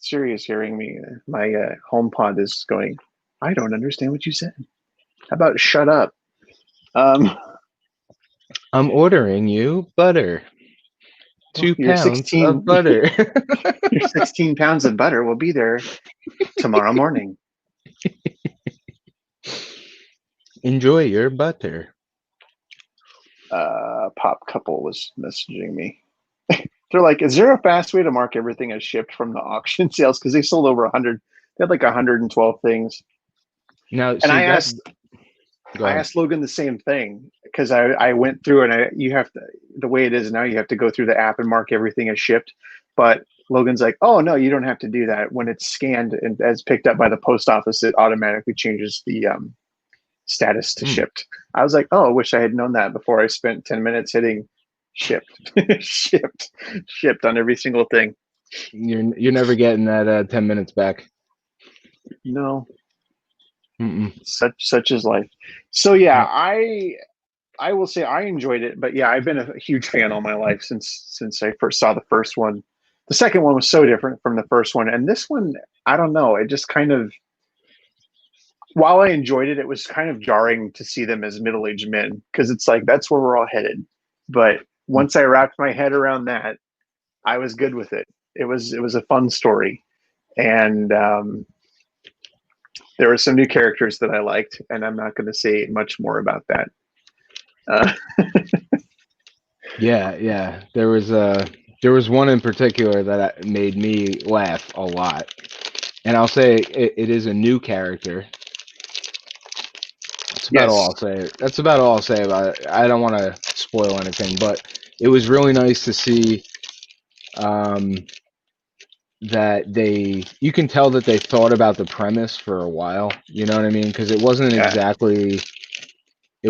hearing me. My home pod is going, I don't understand what you said. How about shut up? Um, I'm ordering you butter. well, 2 pounds of butter. your 16 pounds of butter will be there tomorrow morning. Enjoy your butter. Pop Couple was messaging me. They're like, "Is there a fast way to mark everything as shipped from the auction sales?" Because they sold over 100. They had like 112 things, Now, and see that. Go I ahead. asked Logan the same thing because I went through and you have to, the way it is now, you have to go through the app and mark everything as shipped. But Logan's like, "Oh no, you don't have to do that. When it's scanned and as picked up by the post office, it automatically changes the status to Hmm. shipped." I was like, "Oh, I wish I had known that before I spent 10 minutes hitting shipped, shipped, shipped on every single thing." You're never getting that 10 minutes back. No, Mm-mm. such is life. So yeah, Yeah. I will say I enjoyed it, but yeah, I've been a huge fan all my life since I first saw the first one. The second one was so different from the first one, and this one, I don't know, it just kind of, while I enjoyed it, it was kind of jarring to see them as middle-aged men because it's like that's where we're all headed. But once I wrapped my head around that, I was good with it. It was a fun story, and there were some new characters that I liked, and I'm not going to say much more about that. Uh, Yeah, yeah. There was one in particular that made me laugh a lot, and I'll say it is a new character. That's about all yes. I'll say. That's about all I'll say about it. I don't want to spoil anything, but it was really nice to see um, that you can tell that they thought about the premise for a while. You know what I mean? Because Yeah. it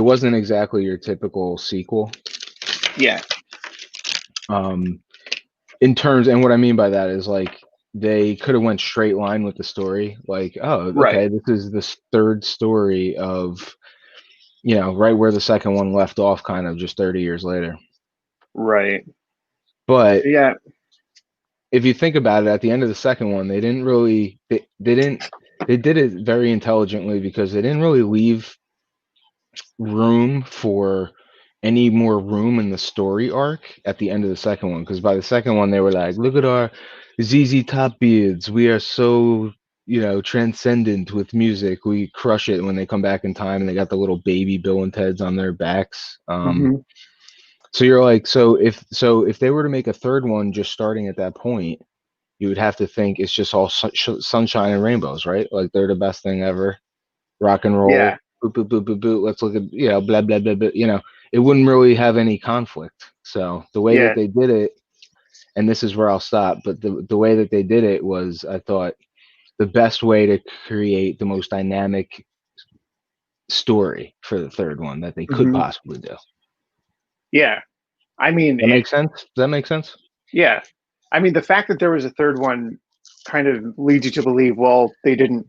wasn't exactly your typical sequel. Yeah. Um, in terms, and what I mean by that is like they could have went straight line with the story. Like, oh, Right. okay, this is this third story of right where the second one left off, kind of just 30 years later. Right. But Yeah. if you think about it, at the end of the second one, they didn't really they didn't they did it very intelligently because they didn't really leave room for any more room in the story arc at the end of the second one. Because by the second one, they were like, "Look at our ZZ Top beards. We are so transcendent with music. We crush it when they come back in time, and they got the little baby Bill and Ted's on their backs." Hmm. So you're like, so if they were to make a third one just starting at that point, you would have to think it's just all sunshine and rainbows, right? Like they're the best thing ever. Rock and Yeah. roll, boop boop boop boop boop. Let's look at blah blah blah blah. It wouldn't really have any conflict. So the way that Yeah. they did it, and this is where I'll stop. But the way that they did it was, I thought, the best way to create the most dynamic story for the third one that they could Hmm. possibly do. Yeah. I mean, That makes sense. Does that make sense? yeah. I mean, the fact that there was a third one kind of leads you to believe, well, they didn't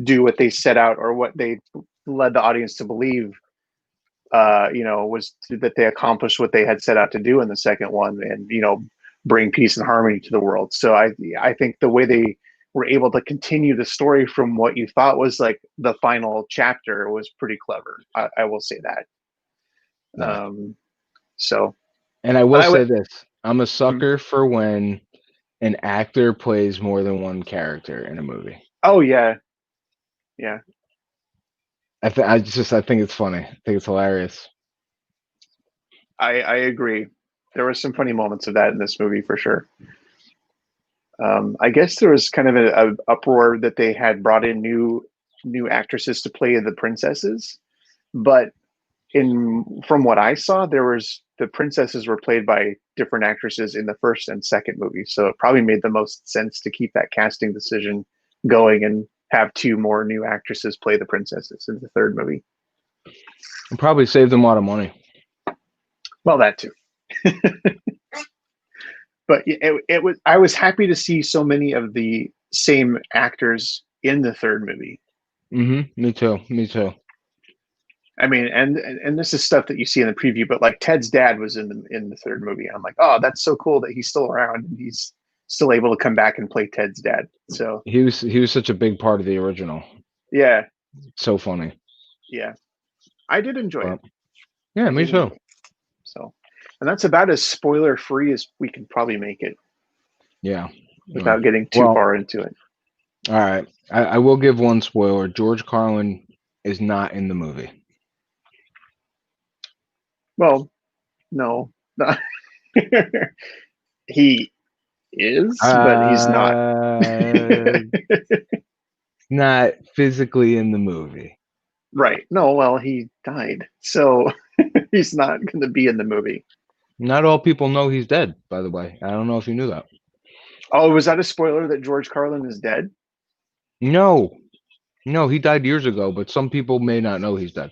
do what they set out or what they led the audience to believe, was that they accomplished what they had set out to do in the second one and, bring peace and harmony to the world. So I think the way they were able to continue the story from what you thought was like the final chapter was pretty clever. I will say that. Yeah. Um, so, And I but will I would, say this: I'm a sucker for when an actor plays more than one character in a movie. oh yeah, yeah, I think it's funny. I think it's hilarious. I agree. There were some funny moments of that in this movie for sure. I guess there was kind of a uproar that they had brought in new actresses to play the princesses, but in from what I saw, there was the princesses were played by different actresses in the first and second movie, so it probably made the most sense to keep that casting decision going and have two more new actresses play the princesses in the third movie. And probably saved them a lot of money. Well, that too, but it was. I was happy to see so many of the same actors in the third movie. Me too. Me too. I mean, and this is stuff that you see in the preview, but like Ted's dad was in the third movie. I'm like, oh, that's so cool that he's still around and he's still able to come back and play Ted's dad. So He was such a big part of the original. yeah, So funny. yeah, I did enjoy it. But yeah, I me did enjoy too. it. So, and that's about as spoiler free as we can probably make it Yeah. without getting too Well, far into it. all right. I will give one spoiler. George Carlin is not in the movie. Well, no, he is, but he's not. Uh, not physically in the movie. Right. No, well, he died. So he's not going to be in the movie. Not all people know he's dead, by the way. I don't know if you knew that. Oh, was that a spoiler that George Carlin is dead? No, no, he died years ago, but some people may not know he's dead.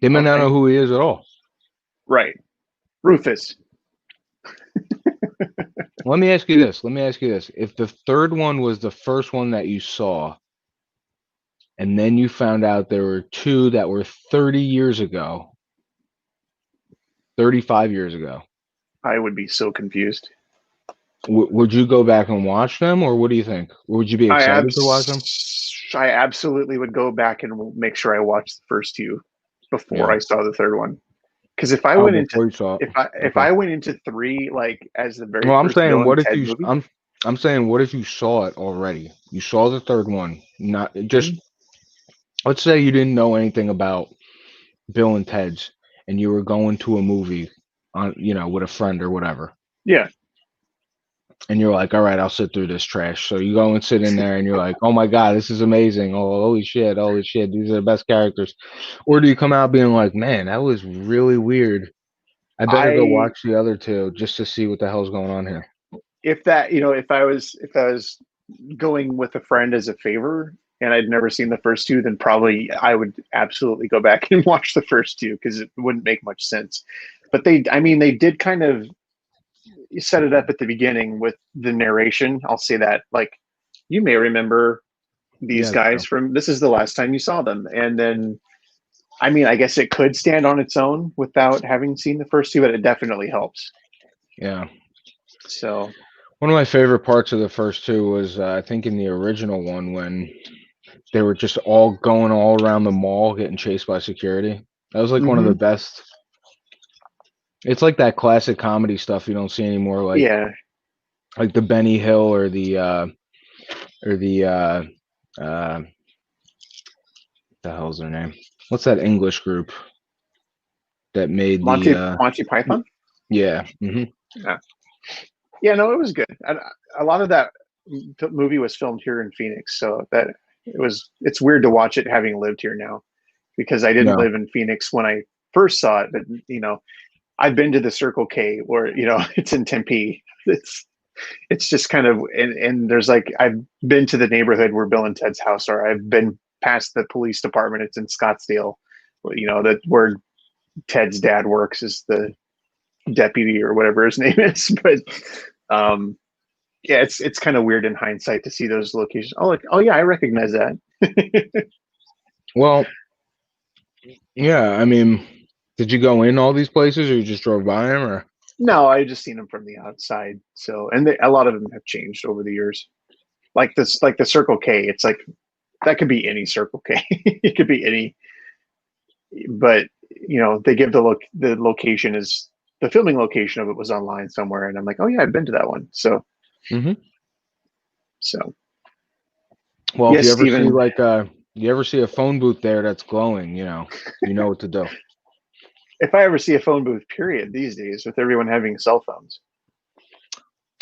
They may not Okay. know who he is at all. Right. Rufus. Let me ask you this. Let me ask you this. If the third one was the first one that you saw, and then you found out there were two that were 30 years ago, 35 years ago, I would be so confused. would you go back and watch them, or what do you think? Or would you be excited to watch them? I absolutely would go back and make sure I watched the first two before Yeah. I saw the third one. Because if I Oh, went into before you saw it. if Okay. I went into three like as the very Well, I'm first saying, Bill and what if Ted you? movie, I'm saying, what if you saw it already? You saw the third one. Not just. Mhm. Let's say you didn't know anything about Bill and Ted's, and you were going to a movie on, with a friend or whatever, Yeah, and you're like, all right, I'll sit through this trash. So you go and sit in there, and you're like, oh my god, this is amazing. Oh, holy shit, these are the best characters. Or do you come out being like, man, that was really weird. I better go I watch the other two just to see what the hell's going on here. if that if I was going with a friend as a favor and I'd never seen the first two, then probably I would absolutely go back and watch the first two because it wouldn't make much sense. But I mean, they did kind of set it up at the beginning with the narration. I'll say that, like, you may remember these Yeah, it's guys true. from this is the last time you saw them. And then, I mean, I guess it could stand on its own without having seen the first two, but it definitely helps. Yeah. So, One of my favorite parts of the first two was, I think, in the original one when they were just all going all around the mall getting chased by security. That was like one of the mhm. best. It's like that classic comedy stuff you don't see anymore, Yeah, like the Benny Hill or the uh the hell's their name? What's that English group that made the Monty Python. yeah. Yeah. Yeah, no, it was good. A lot of that movie was filmed here in Phoenix, so that it's weird to watch it having lived here now because I didn't No. live in Phoenix when I first saw it, but I've been to the Circle K where it's in Tempe. It's just kind of and there's like I've been to the neighborhood where Bill and Ted's house are. I've been past the police department. It's in Scottsdale, that where Ted's dad works is the deputy or whatever his name is. But um, yeah, it's kind of weird in hindsight to see those locations. Oh, like, oh yeah, I recognize that. Well, yeah, I mean, did you go in all these places or you just drove by them or No, I just seen them from the outside. So, and a lot of them have changed over the years. Like the Circle K. It's like that could be any Circle K. It could be any, but they give the location is the filming location of it was online somewhere, and I'm like, oh yeah, I've been to that one. So, Mhm. so Well, if yes, you ever see Stephen. you ever see a phone booth there that's glowing, you know what to do. If I ever see a phone booth, period, these days with everyone having cell phones.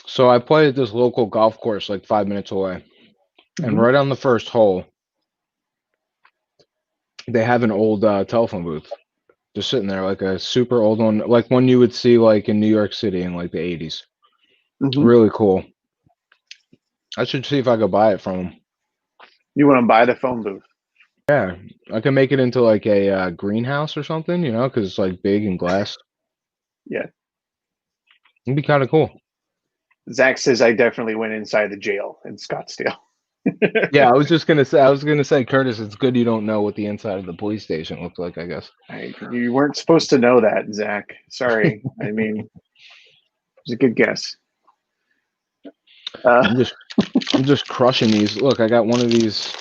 So I play at this local golf course like 5 minutes away, and Mm-hmm. right on the first hole, they have an old telephone booth just sitting there, like a super old one, like one you would see like in New York City in like the 80s. Mm-hmm. Really cool. I should see if I could buy it from them. You want to buy the phone booth? Yeah, I can make it into like a greenhouse or something, because it's like big and glass. Yeah. It'd be kind of cool. Zach says I definitely went inside the jail in Scottsdale. Yeah, I was gonna say, Curtis, it's good you don't know what the inside of the police station looks like, I guess. You weren't supposed to know that, Zach. Sorry. I mean, it's a good guess. Uh, I'm just I'm just crushing these. Look, I got one of these.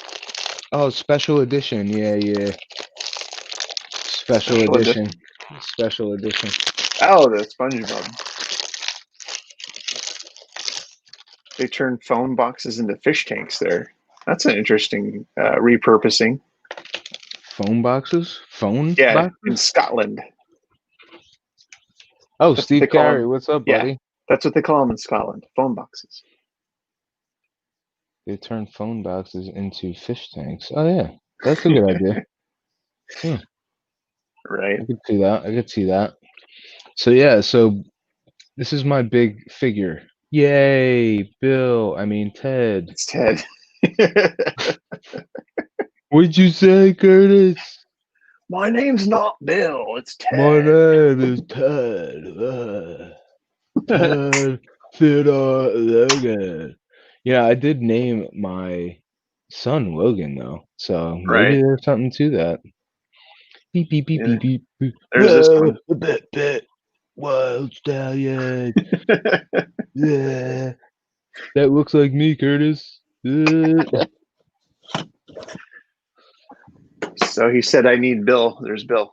Oh, special edition. Yeah, yeah. Special special edition. edition. Special edition. Oh, the SpongeBob. They turned phone boxes into fish tanks there. That's an interesting repurposing. Phone boxes? Phone Yeah, in boxes? Scotland. Oh, That's what they Steve call Carey, them. what's up, Yeah, buddy? that's what they call them in Scotland. Phone boxes. They turn phone boxes into fish tanks. Oh yeah, that's a good idea. Hmm, Right. I could see that. I could see that. So yeah, so this is my big figure. Yay, Bill. I mean Ted. It's Ted. What'd you say, Curtis? My name's not Bill. It's My Ted. name is Ted. Ted Theodore Logan. Yeah, I did name my son Logan though, so maybe Right. there's something to that. Beep beep beep Yeah. beep beep. Beep. There's this Whoa, one. a bit, wild stallion. Yeah, that looks like me, Curtis. So he said, "I need Bill." There's Bill.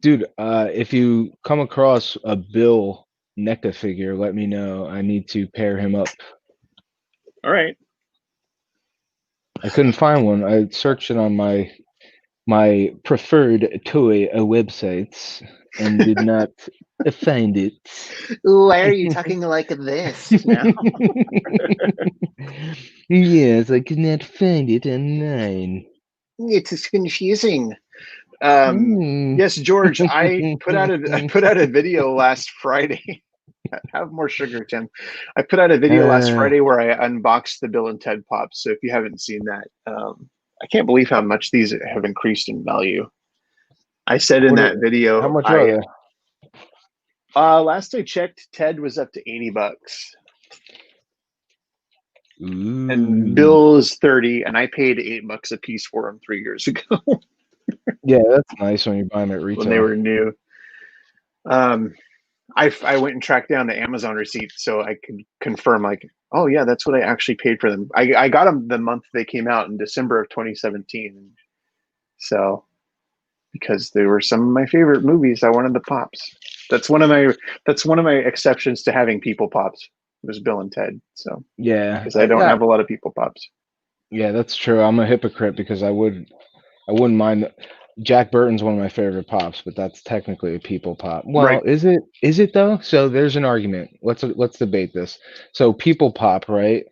Dude, if you come across a Bill NECA figure, let me know. I need to pair him up. All right. I couldn't find one. I searched it on my preferred toy websites and did not find it. Why are you talking like this now? Yes, I could not find it online. It's confusing. Mm. Yes, George. I put out a video last Friday. Have more sugar, Tim. I put out a video last uh, Friday where I unboxed the Bill and Ted Pops. So if you haven't seen that, I can't believe how much these have increased in value. I said in what? that How video, much are I they? last I checked, Ted was up to $80, and Ooh. Bill is 30, and I paid $8 a piece for them 3 years ago Yeah, that's nice when you buy them at when they retail. were new. Um, I went and tracked down the Amazon receipt so I could confirm, like, oh yeah, that's what I actually paid for them. I got them the month they came out in December of 2017. So because they were some of my favorite movies, I wanted the pops. That's one of my exceptions to having people pops was Bill and Ted. So Yeah, because I don't yeah, have a lot of people pops. yeah. That's true. I'm a hypocrite because I wouldn't mind. Jack Burton's one of my favorite pops, but that's technically a people pop. Right. Well, is it? Is it though? So there's an argument. Let's debate this. So people pop, right?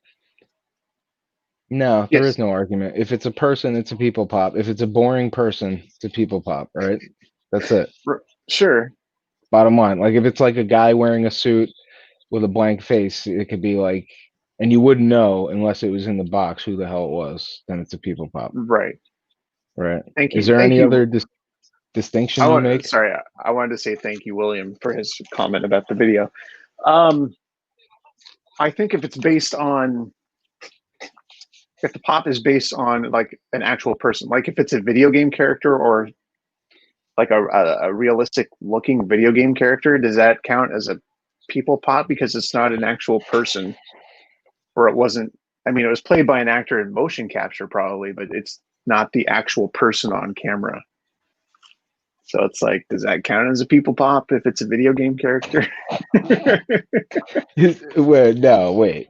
No, there is Yes. no argument. If it's a person, it's a people pop. If it's a boring person, it's a people pop, right? That's it. Sure. Bottom line. Like if it's like a guy wearing a suit with a blank face, it could be like, and you wouldn't know unless it was in the box who the hell it was. Then it's a people pop, Right. right? Thank Is you. there Thank any you. other distinctions you make? Sorry, I wanted to say thank you, William, for his comment about the video. Um, I think if the pop is based on like an actual person, like if it's a video game character or like a realistic looking video game character, does that count as a people pop because it's not an actual person, or it wasn't? I mean, it was played by an actor in motion capture probably, but it's not the actual person on camera. So it's like, does that count as a people pop if it's a video game character? Wait, no, wait.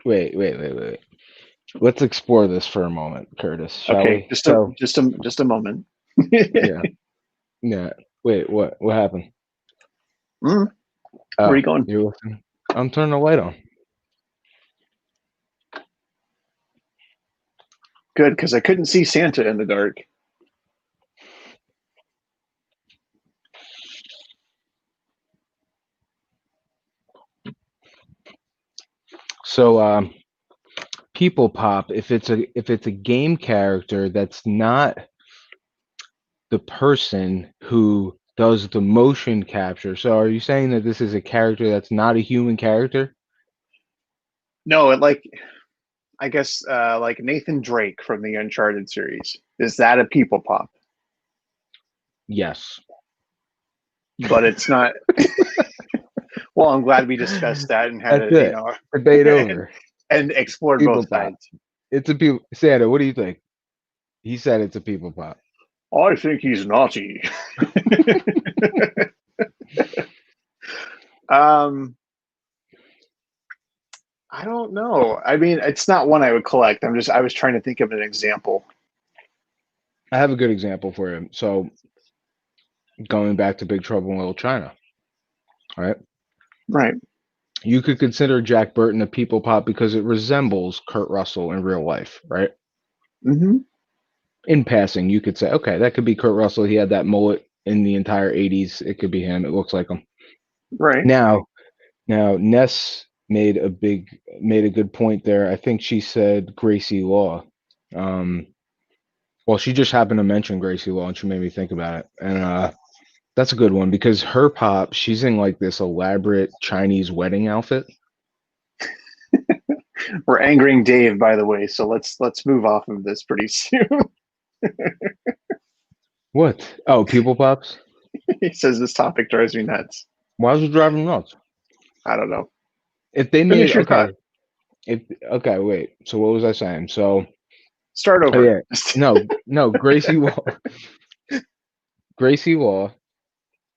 Let's explore this for a moment, Curtis, shall Okay, we? So, just a moment. yeah, yeah. Wait, what? What happened? Where are Oh, you going? you're listening. I'm turning the light on. Good, because I couldn't see Santa in the dark. So, people pop. If it's a game character that's not the person who does the motion capture. So, are you saying that this is a character that's not a human character? No, like I guess like Nathan Drake from the Uncharted series. Is that a people pop? Yes. But it's not. Well, I'm glad we discussed that and had That's a it. Debate over. and explored People both pop. sides. It's a people. Santa, what do you think? He said it's a people pop. I think he's naughty. um, I don't know. I mean, it's not one I would collect. I was trying to think of an example. I have a good example for you. So, going back to Big Trouble in Little China, right? Right. You could consider Jack Burton a people pop because it resembles Kurt Russell in real life, right? Mm-hmm. In passing, you could say, okay, that could be Kurt Russell. He had that mullet in the entire 80s. It could be him. It looks like him. Right. Now, Ness made a good point there. I think she said Gracie Law. Um, well, she just happened to mention Gracie Law, and she made me think about it. And that's a good one because her pop, she's in like this elaborate Chinese wedding outfit. We're angering Dave, by the way, so let's move off of this pretty soon. What? Oh, people pops. He says this topic drives me nuts. Why is it driving nuts? I don't know. If they made Finish your thought. wait. So what was I saying? So Start oh over. yeah, no, Gracie Law. Gracie Law.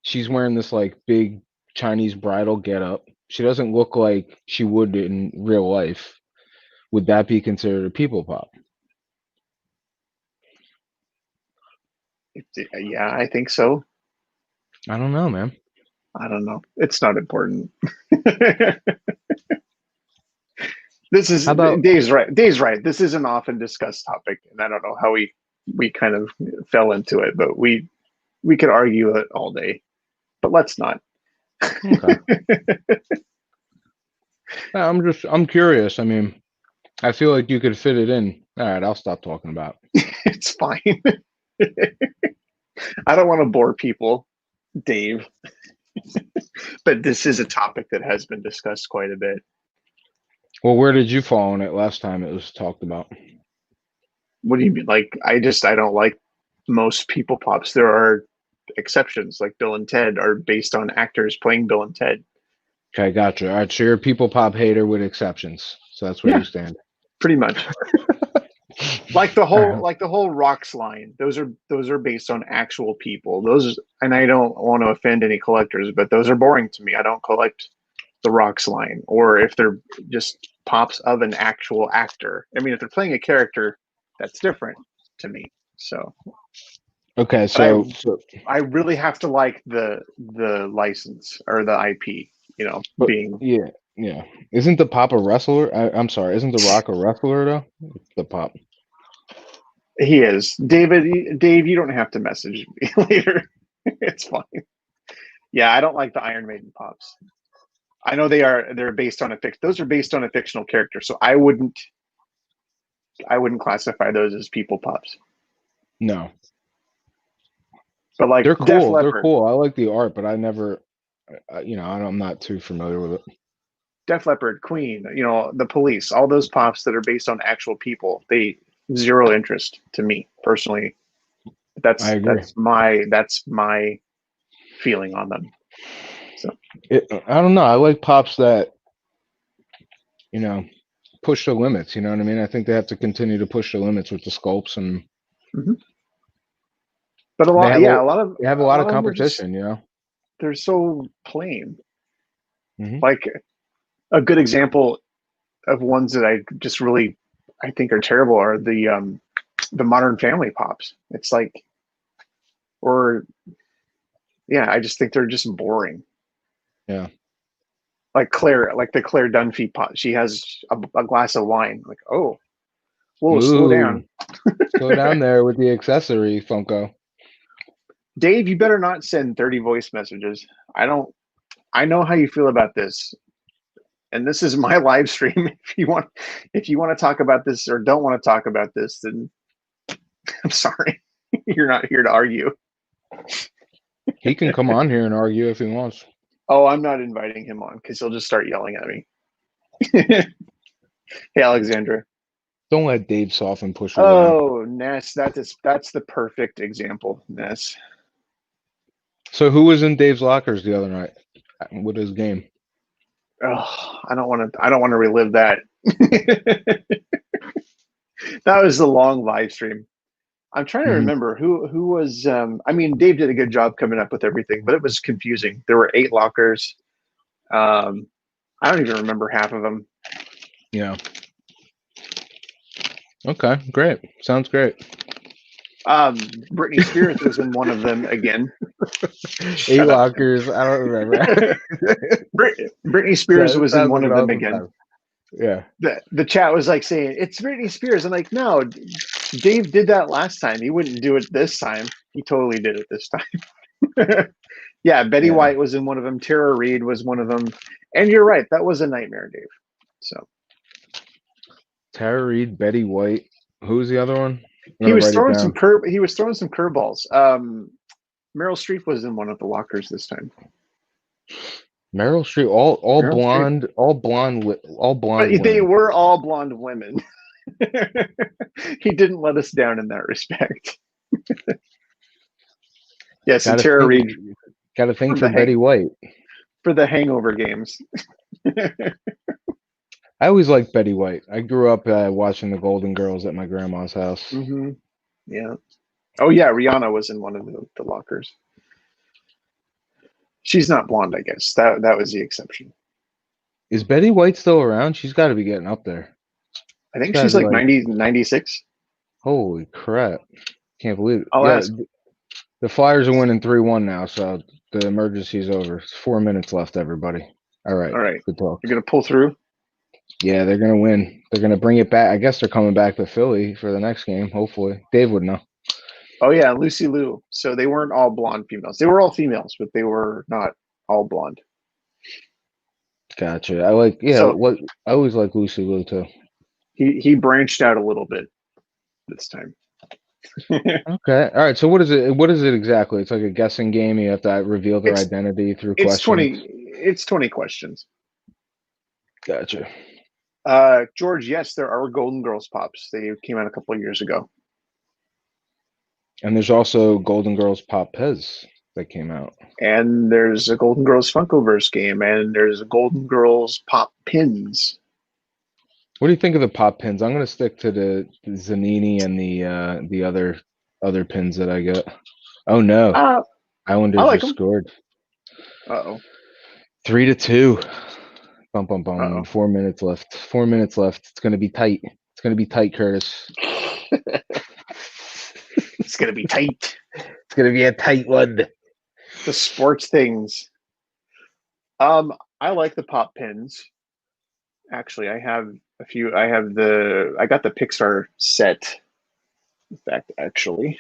She's wearing this like big Chinese bridal getup. She doesn't look like she would in real life. Would that be considered a people pop? Yeah, I think so. I don't know, man. I don't know. It's not important. This is How about Dave's right. Dave's right. This is an often discussed topic, and I don't know how we kind of fell into it, but we could argue it all day. But let's not. okay? I'm curious. I mean, I feel like you could fit it in. All right, I'll stop talking about It's fine. I don't want to bore people, Dave. But this is a topic that has been discussed quite a bit. Well, where did you fall on it last time it was talked about? What do you mean? Like, I don't like most people pops. There are exceptions, like Bill and Ted are based on actors playing Bill and Ted. Okay, gotcha. All right, so you're a people pop hater with exceptions. So that's where Yeah, you stand. pretty much. Like All the whole rocks line. Those are based on actual people. Those, and I don't want to offend any collectors, but those are boring to me. I don't collect the rocks line, or if they're just pops of an actual actor. I mean, if they're playing a character, that's different to me. So, okay, but so I really have to like the license or the IP. You know, but being yeah. Isn't the pop a wrestler? I'm sorry, isn't the Rock a wrestler though? The pop. he is David. Dave, you don't have to message me later. It's fine. Yeah, I don't like the Iron Maiden pops. I know they're based on those are based on a fictional character, so I wouldn't classify those as people pops. No, But like they're Def cool. They're Leppard, cool. I like the art, but I never, I'm not too familiar with it. Def Leppard, Queen, you know, the Police, all those pops that are based on actual people, they zero interest to me personally. I agree. That's my feeling on them. So I don't know. I like pops that you know push the limits. You know what I mean? I think they have to continue to push the limits with the sculpts, and mhm. But they have a lot of a a lot lot of of them are just competition. You know. they're so plain. Hmm. Like a good example of ones that I just really I think are terrible are the Modern Family pops. It's like or yeah, I just think they're just boring. Yeah. Like Claire, like the Claire Dunphy pot. She has a glass of wine. Like, oh, whoa, slow Ooh, down. slow down there with the accessory, Funko. Dave, you better not send 30 voice messages. I know how you feel about this. And this is my live stream. If you want to talk about this or don't want to talk about this, then I'm sorry. You're not here to argue. He can come on here and argue if he wants. Oh, I'm not inviting him on because he'll just start yelling at me. Hey, Alexandra. Don't let Dave soften push her down. Oh, Ness, that's the perfect example, Ness. So who was in Dave's lockers the other night with his game? Oh, I don't want to relive that. That was the long live stream. I'm trying to Mhm. remember who was I mean, Dave did a good job coming up with everything, but it was confusing. There were 8 lockers. Um I don't even remember half of them. Yeah. Okay, great. Sounds great. Britney Spears was in one of them again. 8 Shut up, Tim. lockers. I don't remember. Britney Spears was in Sounds one like an of them awesome again. time. Yeah. The chat was like saying it's Britney Spears. I'm like, no, Dave did that last time. He wouldn't do it this time. He totally did it this time. Yeah, Betty Yeah. White was in one of them. Tara Reid was one of them. And you're right, that was a nightmare, Dave. So Tara Reid, Betty White. Who's the other one? I'm he gonna was write it throwing some down. curveballs. Meryl Streep was in one of the lockers this time. Meryl Streep, all Meryl Streep. blonde, all blonde But they women. were all blonde women. He didn't let us down in that respect. Yeah, so Got to Tara think. Reid Got to think for for Betty White. the hangover games. I always liked Betty White. I grew up watching the Golden Girls at my grandma's house. Mm-hmm. Yeah. Oh yeah, Rihanna was in one of the lockers. She's not blonde, I guess. That was the exception. Is Betty White still around? She's got to be getting up there. I She's think got to she's be like like, 90, 96. holy crap! Can't believe it. I'll Yeah, ask. the Flyers are winning 3-1 now, so the emergency's over. It's 4 minutes left, everybody. All right, All right. good talk. You're going to pull through? Yeah, they're gonna win. They're gonna bring it back. I guess they're coming back to Philly for the next game. Hopefully, Dave would know. Oh yeah, Lucy Liu. So they weren't all blonde females. They were all females, but they were not all blonde. Gotcha. I like. Yeah. So What I always like Lucy Liu too. he branched out a little bit this time. Okay. All right. So what is it? What is it exactly? It's like a guessing game. You have to reveal their it's identity through it's questions. 20 questions. Gotcha. George, yes, there are Golden Girls pops. They came out a couple of years ago. And there's also Golden Girls Pop Pez that came out. And there's a Golden Girls Funkoverse game, and there's a Golden Girls Pop Pins. What do you think of the pop pins? I'm gonna stick to the Zanini and the other pins that I got. Oh no, I Islanders like just them. scored. Uh-oh. 3-2. Bum bum bum. Uh-oh. 4 minutes left. 4 minutes left. It's gonna be tight. It's gonna be tight, Curtis. It's going to be tight. It's gonna be a tight one. The sports things. I like the pop pins. Actually, I have a few. I got the Pixar set. In fact, actually,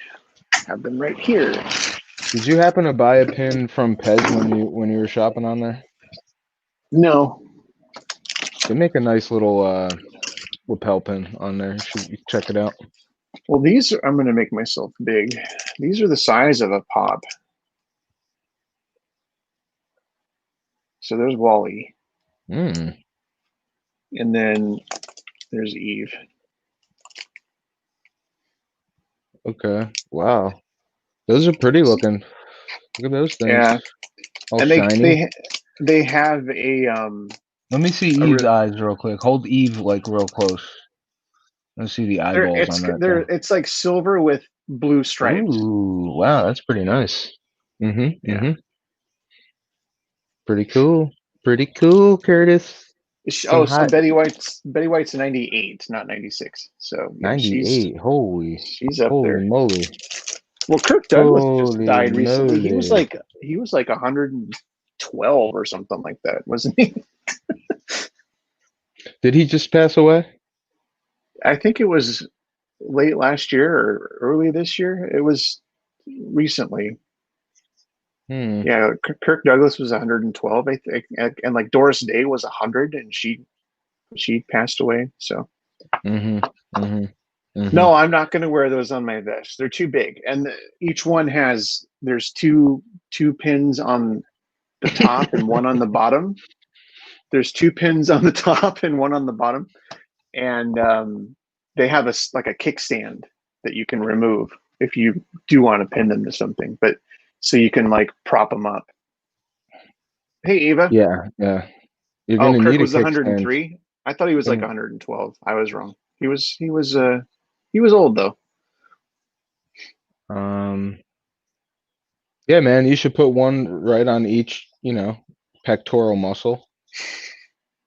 I have them right here. Did you happen to buy a pin from Pez when you were shopping on there? No. They make a nice little lapel pin on there. You should check it out. Well, these I'm going to make myself big. These are the size of a pop. So there's Wally. Mm. And then there's Eve. Okay. Wow. Those are pretty looking. Look at those things. Yeah. All And shiny. they have a Let me see Eve's eyes real quick. Hold Eve like real close. Let's see the eyeballs on that thing. it's like silver with blue stripes. Ooh, wow, that's pretty nice. Mm-hmm. Yeah. Mm-hmm. Pretty cool. Pretty cool, Curtis. So Betty White's 98, not 96. So yeah, 98. she's up Holy there. moly. Well, Kirk Douglas just Holy died recently. moly. He was like 112 or something like that, wasn't he? Did he just pass away? I think it was late last year or early this year. It was recently. Yeah, Kirk Douglas was 112, I think, and like Doris Day was 100, and she passed away. So, no, I'm not going to wear those on my vest. They're too big, and each one there's two pins on the top and one on the bottom. There's two pins on the top and one on the bottom, and they have a kickstand that you can remove if you do want to pin them to something, but. So you can like prop them up. Hey, Eva. Yeah. You're gonna Kirk need was a 103. I thought he was like 112. I was wrong. He was old though. Yeah, man, you should put one right on each, pectoral muscle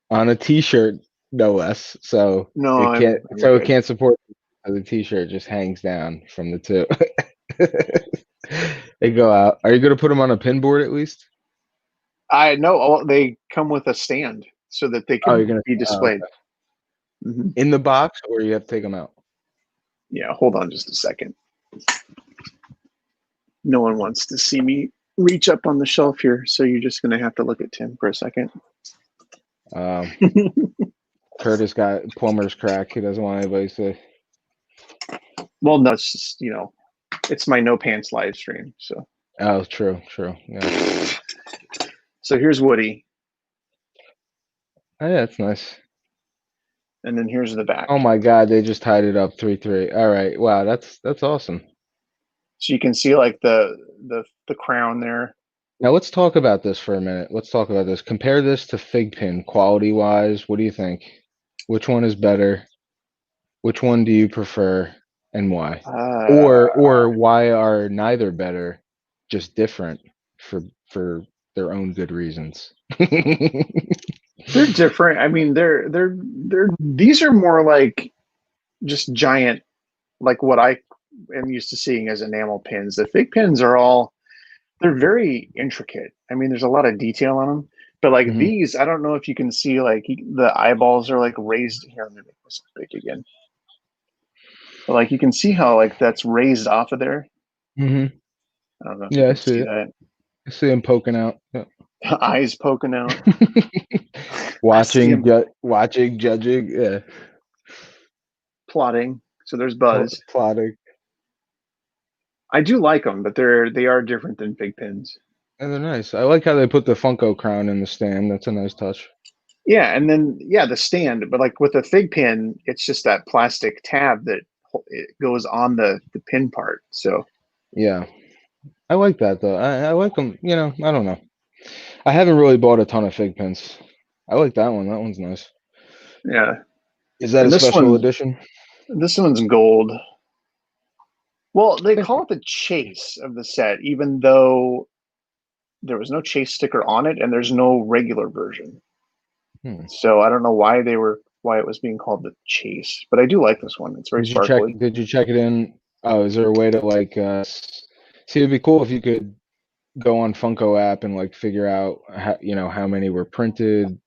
on a t-shirt, no less. So no, it can't support. So the T-shirt just hangs down from the two. They go out. Are you gonna put them on a pin board at least? I know they come with a stand so that they Oh, you're can gonna. be Oh, displayed. okay. Hmm. In the box, or you have to take them out? Yeah, hold on just a second. No one wants to see me reach up on the shelf here, so you're just going to have to look at Tim for a second. Um, Curtis got plumber's crack. He doesn't want anybody to. Well, no, it's just, it's my no pants live stream. So, Oh, true, yeah. so here's Woody, Oh, yeah, that's nice. and then here's the back. Oh my God, they just tied it up 3-3. All right, wow, that's awesome. So you can see like the crown there. Now let's talk about this for a minute. Let's talk about this. Compare this to Fig Pin, quality wise. What do you think? Which one is better? Which one do you prefer, and why? Or why are neither better, just different for their own good reasons? They're different. I mean, they're these are more like just giant, like what I am used to seeing as enamel pins. The fig pins are all they're very intricate. I mean, there's a lot of detail on them. But like Mhm. these, I don't know if you can see like the eyeballs are like raised here. Let me make this big again. But like you can see how like that's raised off of there. Mhm. I don't know if you Yeah, I can see see it. that. I see him poking out. Yeah. Eyes poking out. I see Watching, him watching, judging. Yeah, plotting. So there's Buzz. plotting. I do like them, but they are different than fig pins. And they're nice. I like how they put the Funko crown in the stand. That's a nice touch. Yeah, and then yeah, the stand, but like with a fig pin, it's just that plastic tab that it goes on the pin part. So Yeah, I like that though. I like them. I don't know. I haven't really bought a ton of fig pins. I like that one. That one's nice. yeah, Is that a and special edition? this one's gold. Well, they Eh, call it the chase of the set, even though there was no chase sticker on it, and there's no regular version. hmm. So I don't know why it was being called the chase, but I do like this one. It's very Did you check? sparkly. Did you check it in? Oh, is there a way to like see? It'd be cool if you could go on Funko app and like figure out how many were printed,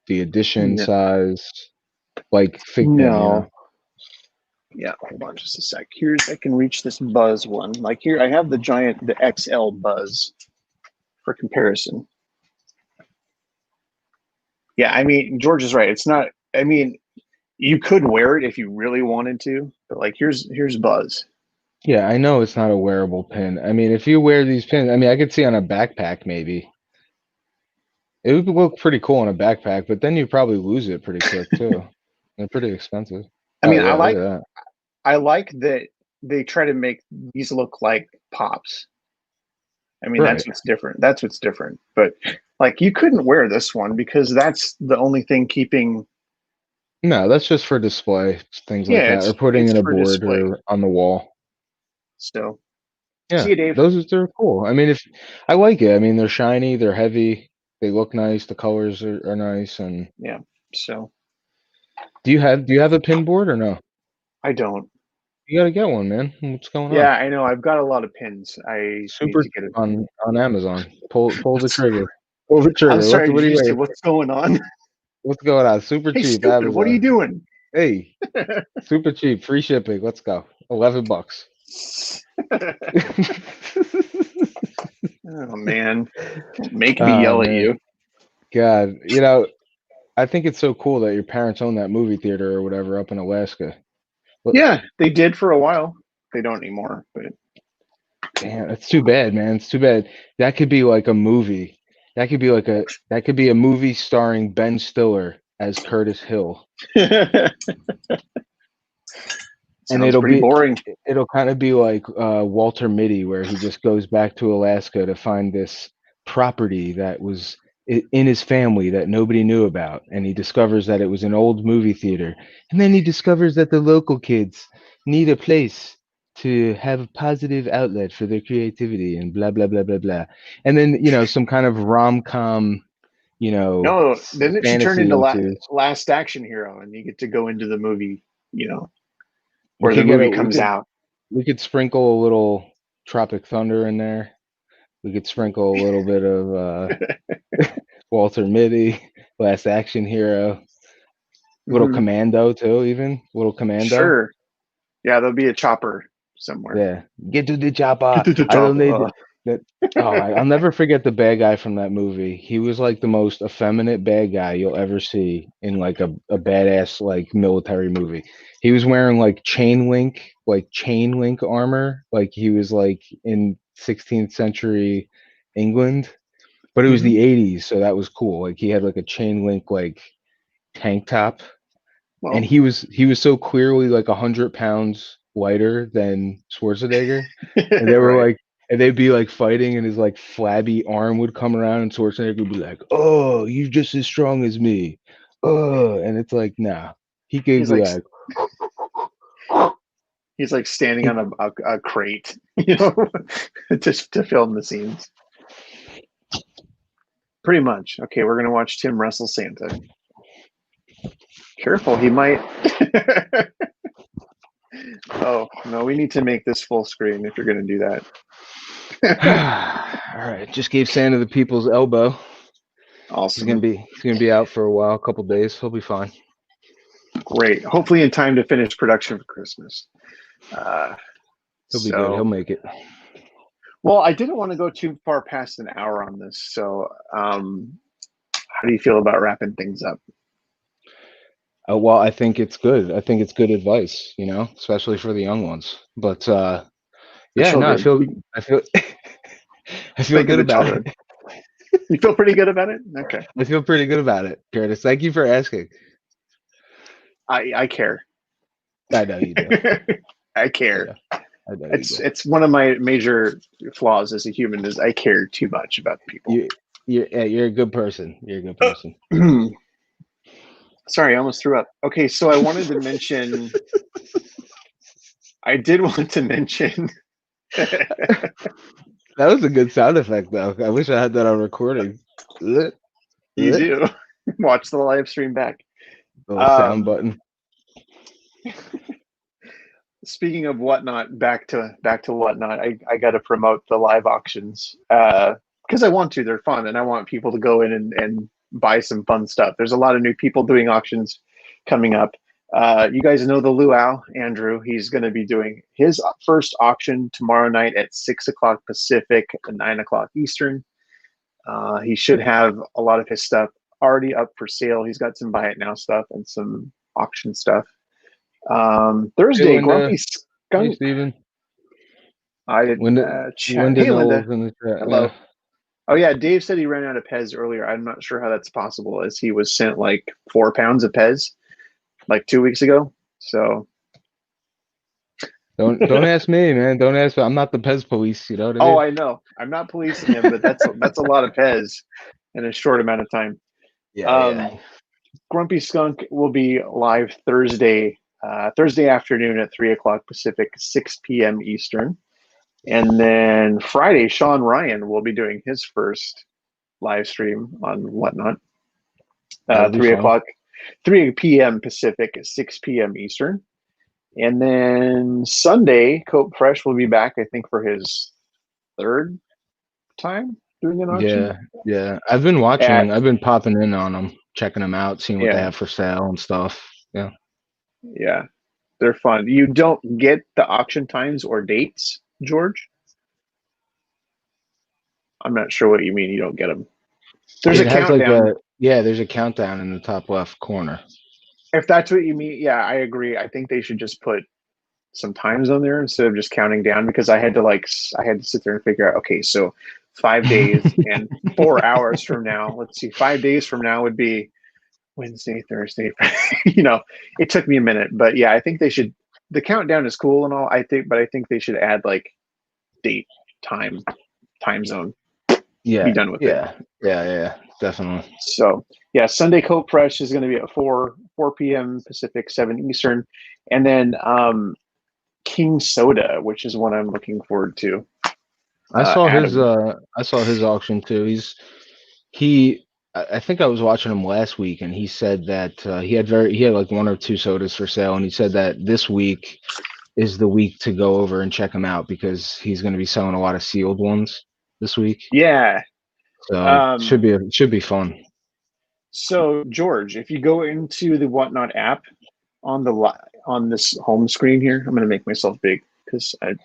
the edition No, size, like fig pin. no. Yeah, hold on just a sec. Here's I can reach this Buzz one. Like here, I have the XL Buzz for comparison. Yeah, I mean George is right. It's not. I mean, you could wear it if you really wanted to, but like here's Buzz. Yeah, I know it's not a wearable pin. I mean, if you wear these pins, I mean, I could see on a backpack maybe. It would look pretty cool on a backpack, but then you probably lose it pretty quick too. They're pretty expensive. I Oh mean, yeah, look at that. I like that they try to make these look like pops. I mean, Right. That's what's different. But like, you couldn't wear this one because that's the only thing keeping. No, that's just for display, things like Yeah, that, or putting it's in a for board display. or on the wall. So, see Yeah, you, Dave. they're cool. I mean, if I like it, I mean, they're shiny, they're heavy, they look nice, the colors are nice, and Yeah. So do you have a pin board or no? I don't. You gotta get one, man. What's going Yeah, on? I know. I've got a lot of pins. I need Super to get it. on Amazon. Pull the trigger. Pull the I'm trigger. sorry. What Did are you you just say waiting for? what's going on? What's going on? Super Hey, cheap, stupid. What are you Amazon. doing? Hey, super cheap, free shipping. Let's go. $11. Oh man, don't make me Oh yell at man, you. God, I think it's so cool that your parents own that movie theater or whatever up in Alaska. But Yeah, they did for a while. They don't anymore, but damn, it's too bad, man. It's too bad. That could be like a movie. That could be a movie starring Ben Stiller as Curtis Hill. And sounds pretty boring. it'll kind of be like Walter Mitty, where he just goes back to Alaska to find this property that was in his family that nobody knew about, and he discovers that it was an old movie theater, and then he discovers that the local kids need a place to have a positive outlet for their creativity and blah blah blah blah blah, and then some kind of rom-com, No, then it should turn fantasy into ensues. Last Action Hero, and you get to go into the movie. You know, where the movie comes out. We could sprinkle a little Tropic Thunder in there. We could sprinkle a little bit of Walter Mitty, Last Action Hero, little Mhm. Commando too, even little Commando. Sure. Yeah, there'll be a chopper somewhere. Yeah, get to the chopper. Get to the I don't need chopper. that. Oh, I'll never forget the bad guy from that movie. He was like the most effeminate bad guy you'll ever see in like a badass like military movie. He was wearing like chain link armor, like he was like in 16th century England, but it was Mhm. the 80s, so that was cool. Like he had like a chain link like tank top, and Well, he was so clearly like 100 pounds lighter than Schwarzenegger, and they were right. like, and they'd be like fighting, and his like flabby arm would come around, and Schwarzenegger would be like, "Oh, you're just as strong as me," and it's like, nah, he could He's be like like, he's like standing he, on a crate, just to film the scenes. Pretty much. Okay, we're gonna watch Tim wrestle Santa. Careful, he might. Oh no, we need to make this full screen if you're gonna do that. all right, just gave Santa the people's elbow. Awesome. He's gonna be out for a while, a couple days. He'll be fine. Great. Hopefully in time to finish production for Christmas. Uh, He'll be good. He'll so, make it. well, I didn't want to go too far past an hour on this. So, how do you feel about wrapping things up? Well, I think it's good. I think it's good advice, especially for the young ones. But The yeah, no, children. I feel, I feel Think of good the about children. it. You feel pretty good about it? Okay. I feel pretty good about it, Curtis. Thank you for asking. I care. I know you do. I I care. know. I know you do. It's one of my major flaws as a human is I care too much about people. You're a good person. You're a good person. Sorry, I almost threw up. Okay, so I wanted to mention. I did want to mention. That was a good sound effect, though. I wish I had that on recording. The You do. Watch the live stream back. little sound button. Speaking of whatnot, back to whatnot. I got to promote the live auctions because I want to. They're fun, and I want people to go in and buy some fun stuff. There's a lot of new people doing auctions coming up. You guys know the Luau, Andrew. He's going to be doing his first auction tomorrow night at 6 o'clock Pacific, 9 o'clock Eastern. He should have a lot of his stuff already up for sale. He's got some buy it now stuff and some auction stuff. Hey, Thursday, Linda. Grumpy Hey, Skunk. Steven. I did chat. Linda Hey, Linda. Knowles in the chat. Hello. Yeah. Oh yeah, Dave said he ran out of Pez earlier. I'm not sure how that's possible, as he was sent like 4 pounds of Pez like 2 weeks ago. So Don't ask me, man. Don't ask me. I'm not the Pez police. You know what I oh, mean? I know. I'm not policing him, but that's a lot of Pez in a short amount of time. Yeah, Um, yeah. Grumpy Skunk will be live Thursday afternoon at 3 o'clock Pacific, 6 p.m. Eastern. And then Friday, Sean Ryan will be doing his first live stream on Whatnot. That'll be 3 fun. o'clock, 3 p.m. Pacific, 6 p.m. Eastern. And then Sunday, Cope Fresh will be back, I think, for his third time doing an auction. Yeah, yeah. I've At been popping in on them, checking them out, seeing what they yeah, have for sale and stuff. Yeah. yeah, they're fun. You don't get the auction times or dates, George. I'm not sure what you mean. You don't get them. There's a It has like countdown. there's a countdown in the top left corner. If that's what you mean, yeah, I agree. I think they should just put some times on there instead of just counting down, because I had to sit there and figure out, okay, so 5 days and 4 hours from now, let's see, 5 days from now would be Wednesday, Thursday. It took me a minute, but yeah, I think they should. The countdown is cool and all, I think, but I think they should add like date, time zone. Be Yeah, done with it. yeah, definitely. So yeah, Sunday Cope Fresh is going to be at 4 p.m. Pacific, 7 Eastern, and then King Soda, which is one I'm looking forward to. Adam. I saw his auction too. He I think I was watching him last week, and he said that he had like one or two sodas for sale, and he said that this week is the week to go over and check him out because he's going to be selling a lot of sealed ones this week. Yeah. So Um, should be fun. so George, if you go into the Whatnot app on on this home screen here, I'm going to make myself big because a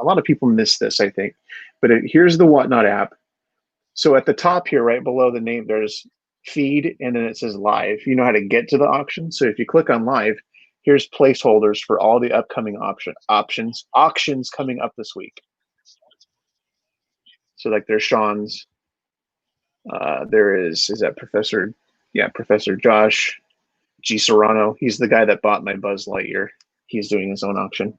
lot of people miss this, I think. But here's the Whatnot app. So at the top here, right below the name, there's feed, and then it says live. You know how to get to the auction. So if you click on live, here's placeholders for all the upcoming auctions coming up this week. So like there's Sean's. There is that Professor? Yeah, Professor Josh G Serrano. He's the guy that bought my Buzz Lightyear. He's doing his own auction.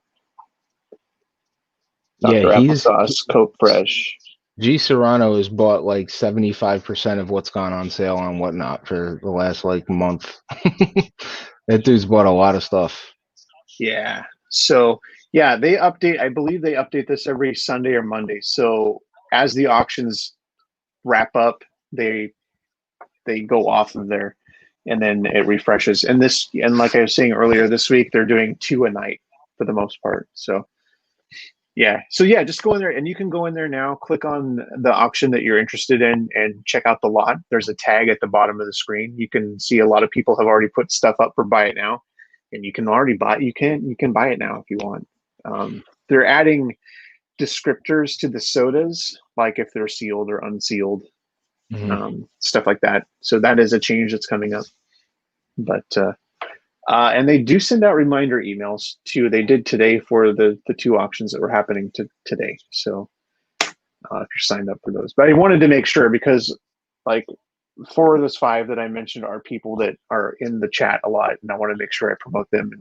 Yeah, Dr. Applesauce, Coke Fresh. G Serrano has bought like 75% of what's gone on sale on Whatnot for the last like month. That dude's bought a lot of stuff. Yeah. So yeah, they update. I believe they update this every Sunday or Monday. So as the auctions wrap up, they go off of there, and then it refreshes. And like I was saying earlier, this week they're doing 2 a night for the most part. So yeah. So yeah, just go in there, and you can go in there now, click on the auction that you're interested in and check out the lot. There's a tag at the bottom of the screen. You can see a lot of people have already put stuff up for buy it now, and you can already buy you can buy it now if you want. They're adding descriptors to the sodas, like if they're sealed or unsealed, stuff like that. So that is a change that's coming up. But and they do send out reminder emails too. They did today for the 2 auctions that were happening today. So if you're signed up for those, but I wanted to make sure because like 4 of those 5 that I mentioned are people that are in the chat a lot, and I want to make sure I promote them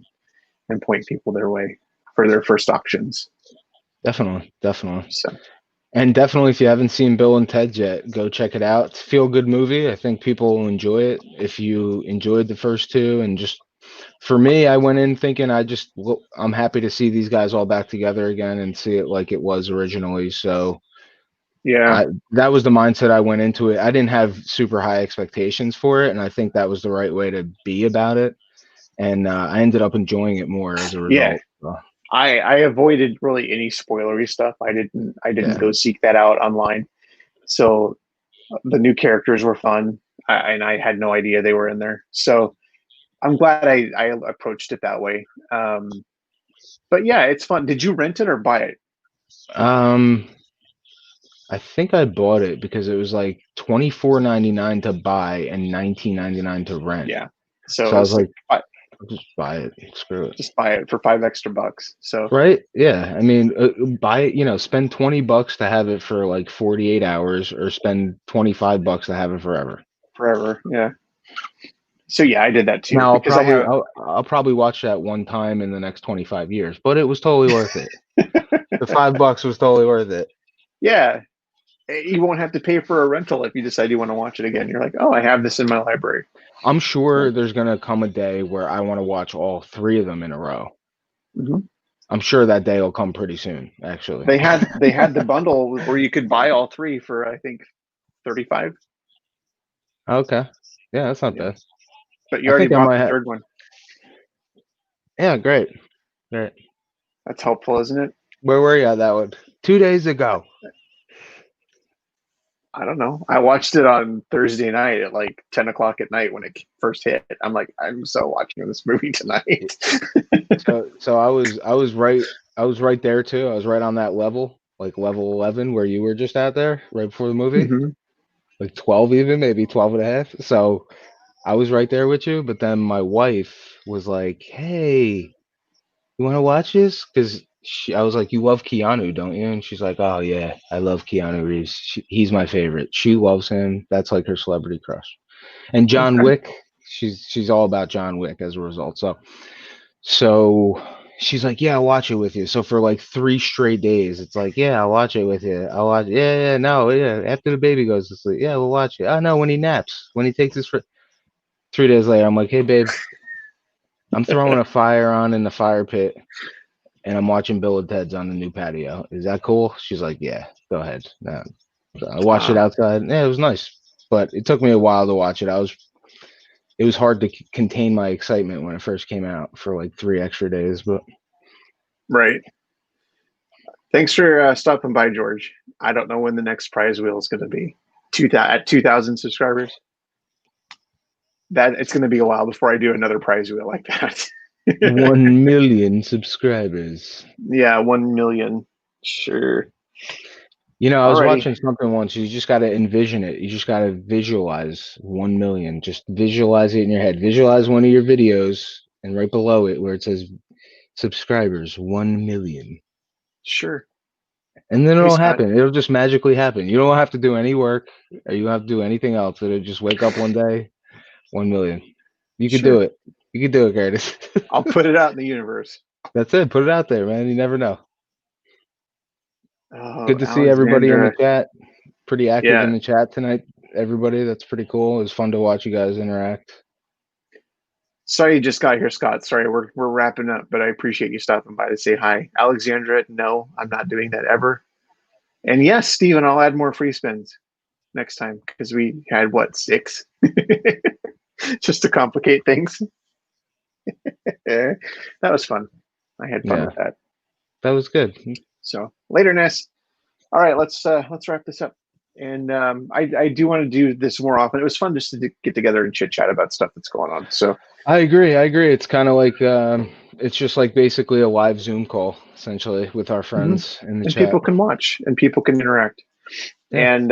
and point people their way for their first auctions. Definitely. So. And definitely, if you haven't seen Bill and Ted yet, go check it out. It's a feel-good movie. I think people will enjoy it if you enjoyed the first 2. And just for me, I went in thinking I'm happy to see these guys all back together again and see it like it was originally. So Yeah. that was the mindset I went into it. I didn't have super high expectations for it, and I think that was the right way to be about it. And I ended up enjoying it more as a Yeah. result. So, I avoided really any spoilery stuff. I didn't go seek that out online. So the new characters were fun, and I had no idea they were in there. So I'm glad I approached it that way. But yeah, it's fun. Did you rent it or buy it? I think I bought it because it was like $24.99 to buy and $19.99 to rent. Yeah. So I was like, I'll just buy it. Screw it. Just buy it for $5 extra. So right? Yeah. I mean, buy it. Spend $20 to have it for like 48 hours, or spend $25 to have it forever. Forever. Yeah. So yeah, I did that too Now because I'll probably watch that one time in the next 25 years, but it was totally worth it. The $5 was totally worth it. Yeah. You won't have to pay for a rental if you decide you want to watch it again. You're like, oh, I have this in my library. I'm sure there's gonna come a day where I want to watch all 3 of them in a row. Mm-hmm. I'm sure that day will come pretty soon. Actually, they had the bundle where you could buy all 3 for I think $35. Okay, yeah, that's not bad. But you already bought the 3rd one. Yeah, great. That's helpful, isn't it? Where were you at that one? 2 days ago. I don't know. I watched it on Thursday night at like 10 o'clock at night when it first hit. I'm like, I'm so watching this movie tonight. so I was right there too. I was right on that level, like level 11 where you were just out there right before the movie. Mm-hmm. Like 12 even, maybe 12 and a half. So I was right there with you, but then my wife was like, "Hey, you want to watch this?" Because I was like, "You love Keanu, don't you?" And she's like, "Oh yeah, I love Keanu Reeves. He's my favorite. She loves him. That's like her celebrity crush." And John Wick, she's all about John Wick as a result. So she's like, "Yeah, I'll watch it with you." So for like 3 straight days, it's like, "Yeah, I'll watch it with you. I'll watch. Yeah, no, yeah." After the baby goes to sleep, "Yeah, we'll watch it." Oh no, when he naps, when he takes his 3 days later, I'm like, "Hey babe, I'm throwing a fire on in the fire pit, and I'm watching Bill and Ted's on the new patio. Is that cool?" She's like, "Yeah, go ahead." So I watched it outside. Yeah, it was nice, but it took me a while to watch it. It was hard to contain my excitement when it first came out for like 3 extra days, but Right. Thanks for stopping by, George. I don't know when the next prize wheel is going to be. At 2,000 subscribers. That it's going to be a while before I do another prize wheel like that. 1 million subscribers. Yeah, 1 million. Sure. You know, I was Alrighty. watching something once. You just got to envision it. You just got to visualize 1 million. Just visualize it in your head. Visualize one of your videos, and right below it, where it says subscribers, 1 million. Sure. And then Hey, it'll Scott. happen. It'll just magically happen. You don't have to do any work, or you don't have to do anything else. It'll just wake up one day, 1 million. You could do Sure. it. You could do it, Curtis. I'll put it out in the universe. That's it. Put it out there, man. You never know. Oh, Good to see everybody in the Alexandra. chat. Pretty active Yeah. in the chat tonight, everybody. That's pretty cool. It was fun to watch you guys interact. Sorry you just got here, Scott. Sorry, we're wrapping up, but I appreciate you stopping by to say hi. Alexandra, no, I'm not doing that ever. And yes, Steven, I'll add more free spins next time because we had what, 6? Just to complicate things. That was fun. I had fun with that. That was good. So later, Ness. All right, let's wrap this up. And I do want to do this more often. It was fun just to get together and chit chat about stuff that's going on. So I agree. It's kind of like it's just like basically a live Zoom call essentially with our friends in the and chat. people can watch and people can interact. Yeah. And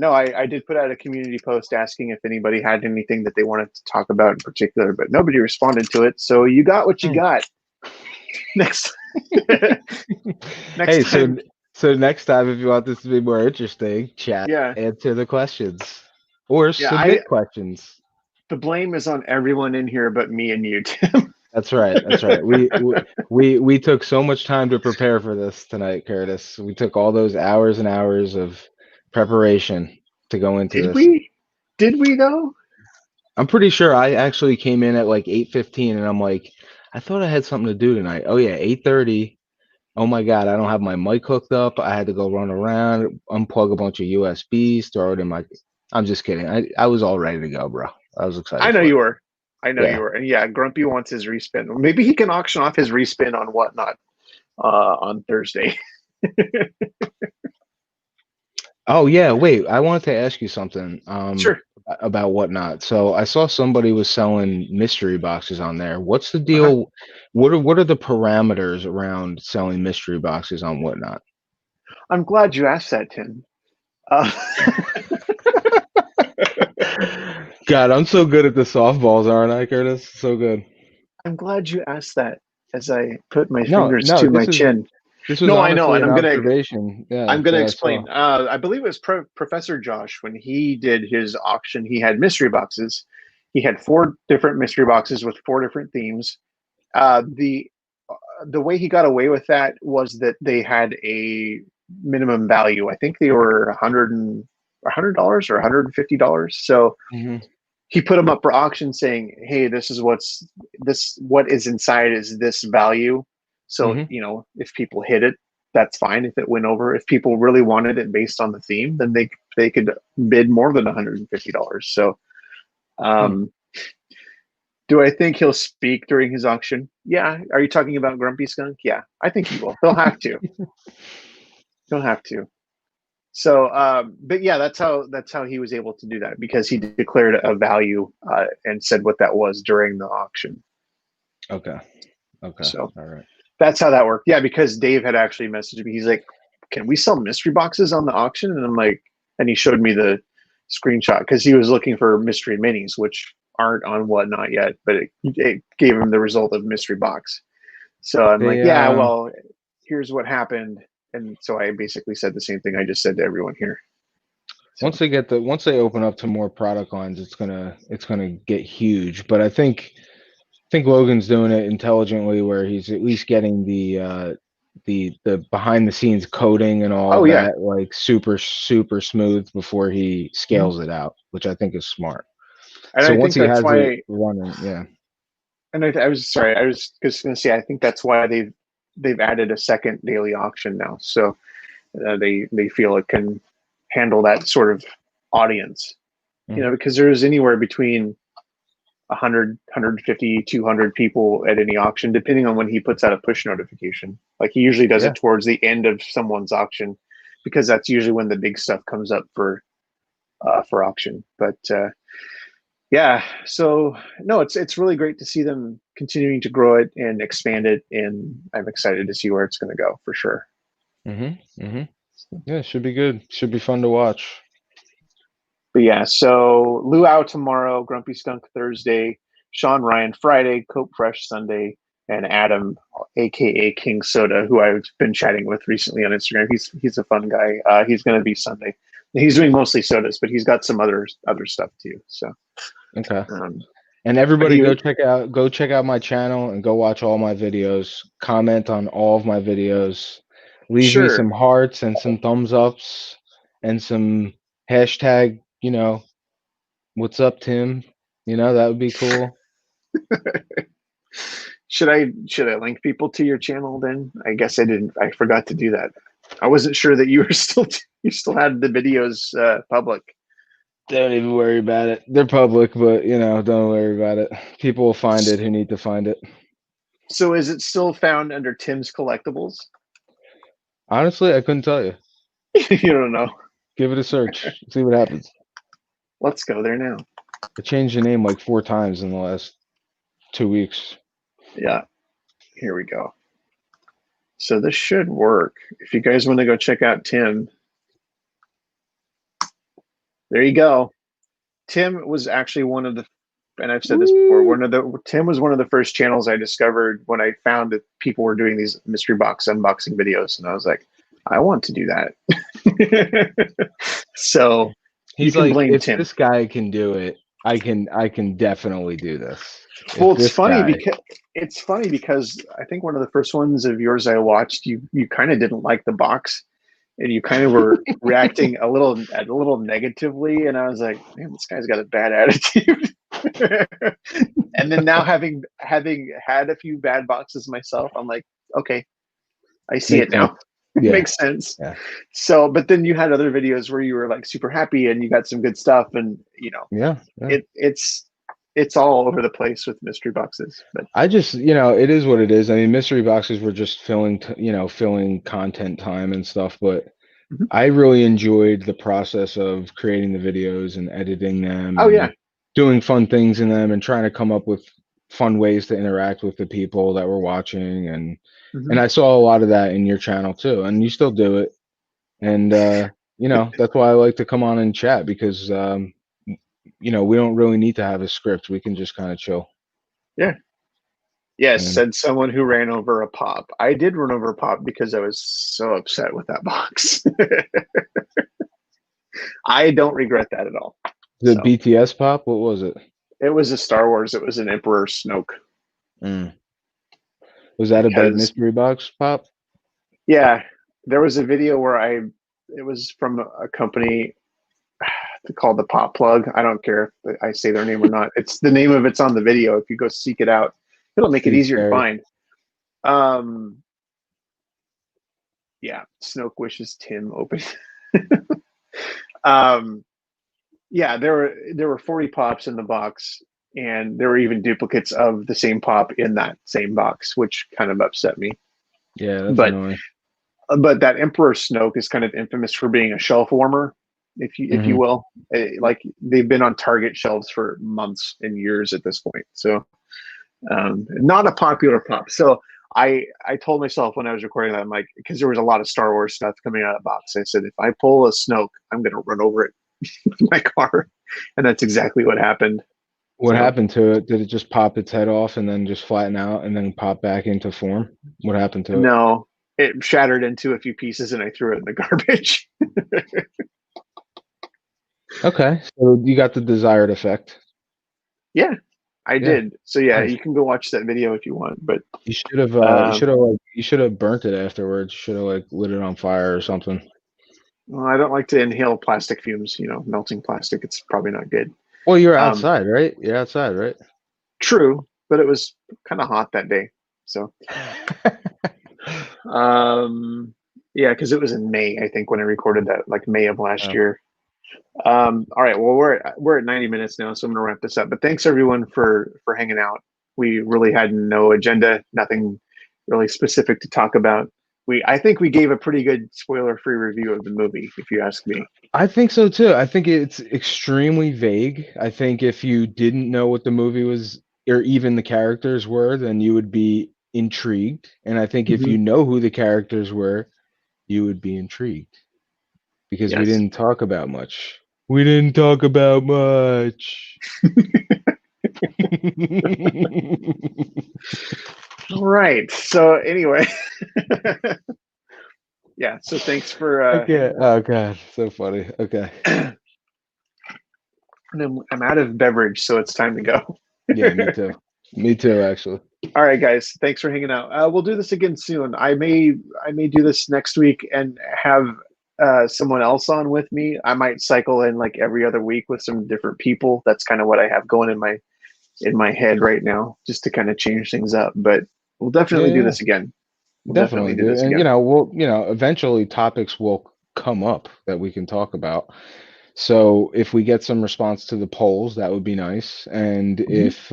no, I did put out a community post asking if anybody had anything that they wanted to talk about in particular, but nobody responded to it. So you got what you got. Next Hey, time. so next time, if you want this to be more interesting, chat, Yeah. answer the questions or Yeah, submit questions. the blame is on everyone in here but me and you, Tim. That's right. That's right. We took so much time to prepare for this tonight, Curtis. We took all those hours and hours of preparation to go into Did this. we? Did we though? I'm pretty sure I actually came in at like 8:15 and I'm like, I thought I had something to do tonight. Oh yeah, 8:30. Oh my God, I don't have my mic hooked up. I had to go run around, unplug a bunch of USBs, throw it in my. I'm just kidding. I was all ready to go, bro. I was excited. I know for you it. were. I know you were. And yeah, Grumpy wants his respin. Maybe he can auction off his respin on Whatnot on Thursday. Oh yeah, wait. I wanted to ask you something. Sure. About Whatnot. So I saw somebody was selling mystery boxes on there. What's the deal? What are the parameters around selling mystery boxes on Whatnot? I'm glad you asked that, Tim. God, I'm so good at the softballs, aren't I, Curtis? So good. I'm glad you asked that as I put my No, fingers no, to my chin. this was No, I know, honestly and an observation. Yeah, I'm gonna that I saw. explain. I believe it was Professor Josh when he did his auction. He had mystery boxes. He had 4 different mystery boxes with 4 different themes. The way he got away with that was that they had a minimum value. I think they were $100 or $150. So he put them up for auction, saying, "Hey, this is what is inside is this value. So if people hit it, that's fine. If it went over, if people really wanted it based on the theme, then they could bid more than $150. So, do I think he'll speak during his auction? Yeah. Are you talking about Grumpy Skunk? Yeah, I think he will. He'll have to. He'll have to. So, but yeah, that's how he was able to do that because he declared a value and said what that was during the auction. Okay. So all right. That's how that worked. Yeah, because Dave had actually messaged me. He's like, "Can we sell mystery boxes on the auction?" And I'm like, and he showed me the screenshot because he was looking for mystery minis, which aren't on Whatnot yet, but it gave him the result of mystery box. So I'm like, yeah, well, here's what happened. And so I basically said the same thing I just said to everyone here. So. Once they open up to more product lines, it's gonna get huge. But I think Logan's doing it intelligently, where he's at least getting the behind the scenes coding and all of that like super smooth before he scales it out, which I think is smart. And so I once think he that's has why, it running, yeah. And I was sorry, I was just going to say I think that's why they've added a second daily auction now. So they feel it can handle that sort of audience, because there's anywhere between 100, 150, 200 people at any auction, depending on when he puts out a push notification. Like he usually does Yeah. it towards the end of someone's auction, because that's usually when the big stuff comes up for auction. But yeah, so no, it's really great to see them continuing to grow it and expand it, and I'm excited to see where it's going to go for sure. Yeah, should be good. Should be fun to watch. But yeah, so Luau tomorrow, Grumpy Skunk Thursday, Sean Ryan Friday, Cope Fresh Sunday, and Adam, aka King Soda, who I've been chatting with recently on Instagram. He's a fun guy. He's going to be Sunday. He's doing mostly sodas, but he's got some other stuff too. So Okay. um, And but everybody he go check out my channel and go watch all my videos. Comment on all of my videos. Leave me sure. some hearts and some thumbs ups and some hashtag, what's up, Tim? That would be cool. Should I link people to your channel then? I guess I didn't. I forgot to do that. I wasn't sure that you were you still had the videos public. Don't even worry about it. They're public, but don't worry about it. People will find it who need to find it. So is it still found under Tim's Collectibles? Honestly, I couldn't tell you. You don't know. Give it a search. See what happens. Let's go there now. I changed the name like 4 times in the last 2 weeks. Yeah. Here we go. So this should work. If you guys want to go check out Tim, there you go. Tim was actually one of the, and I've said this before, Tim was one of the first channels I discovered when I found that people were doing these mystery box unboxing videos, and I was like, I want to do that. So He's you can like, blame if Tim. this guy can do it, I can definitely do this. Well, it's funny because I think one of the first ones of yours I watched, you kind of didn't like the box, and you kind of were reacting a little negatively, and I was like, man, this guy's got a bad attitude. And then now having had a few bad boxes myself, I'm like, okay, I see it now. It makes sense. Yeah. So, but then you had other videos where you were like super happy and you got some good stuff, and Yeah. it's all over the place with mystery boxes. But I just, it is what it is. I mean, mystery boxes were just filling content time and stuff, but Mhm. I really enjoyed the process of creating the videos and editing them Oh and yeah. doing fun things in them and trying to come up with fun ways to interact with the people that were watching, and Mhm. I saw a lot of that in your channel too, and you still do it. And that's why I like to come on and chat, because we don't really need to have a script. We can just kind of chill. Yeah. Yes, And said someone who ran over a pop. I did run over a pop because I was so upset with that box. I don't regret that at all. the So BTS pop, what was it? it was a Star Wars. It was an Emperor Snoke. Was that a big Because mystery box pop? yeah, there was a video where it was from a company called the Pop Plug. I don't care if I say their name or not. It's the name of it's on the video. If you go seek it out, it'll make it Pretty easier to scary. find. Yeah, Snoke wishes Tim open. Yeah, there were 40 pops in the box, and there were even duplicates of the same pop in that same box, which kind of upset me. Yeah, that's But annoying. that Emperor Snoke is kind of infamous for being a shelf warmer, if you will. Like they've been on Target shelves for months and years at this point. So not a popular pop. So I told myself when I was recording that, I'm like, because there was a lot of Star Wars stuff coming out of the box, I said, if I pull a Snoke, I'm gonna run over it with my car, and that's exactly what happened. What happened to it? Did it just pop its head off and then just flatten out and then pop back into form? What happened to it? No, it shattered into a few pieces, and I threw it in the garbage. Okay, so you got the desired effect. Yeah, I did. So yeah, Nice. you can go watch that video if you want. But You should have burnt it afterwards. You should have like lit it on fire or something. well, I don't like to inhale plastic fumes. Melting plastic. It's probably not good. Well, you're outside, right? You're outside, right? True, but it was kind of hot that day. So, yeah, because it was in May, I think, when I recorded that, like May of last year. All right. Well, we're at 90 minutes now, so I'm gonna wrap this up. But thanks everyone for hanging out. We really had no agenda, nothing really specific to talk about. I think we gave a pretty good spoiler-free review of the movie, if you ask me. I think so too. I think it's extremely vague. I think if you didn't know what the movie was or even the characters were, then you would be intrigued. And I think if Mm-hmm. you know who the characters were, you would be intrigued because we Yes. didn't talk about much. We didn't talk about much. All right. So anyway, yeah. So thanks for Okay. hanging out. Oh God, so funny. Okay. I'm out of beverage, so it's time to go. Yeah, me too. Me too, actually. All right, guys. Thanks for hanging out. We'll do this again soon. I may do this next week and have someone else on with me. I might cycle in like every other week with some different people. That's kind of what I have going in my head right now, just to kind of change things up. But we'll Yeah, definitely do yeah. this again. We'll definitely Definitely, do dude. this And again. eventually topics will come up that we can talk about. So if we get some response to the polls, that would be nice. And Mhm. if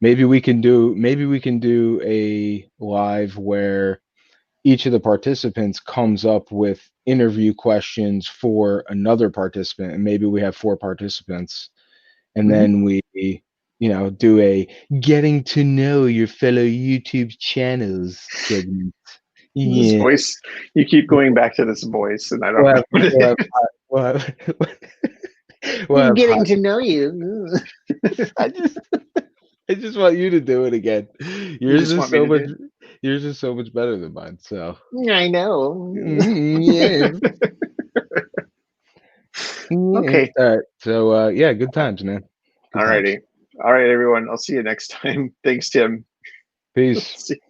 maybe we can do a live where each of the participants comes up with interview questions for another participant, and maybe we have four participants, and Mhm. then we do a getting to know your fellow YouTube channels segment. This Yeah. voice, you keep going back to this voice, and I don't We'll know have, what we'll it have, is. we'll have, we'll have Getting hot. to know you. I just, I just want you to do it again. You Yours just is want me so to much, do yours is so much better than mine. So, it? I know. yeah, yeah. Okay. All right. So, yeah, good times, man. Good times. Alrighty. All right, everyone. I'll see you next time. Thanks, Tim. Peace. See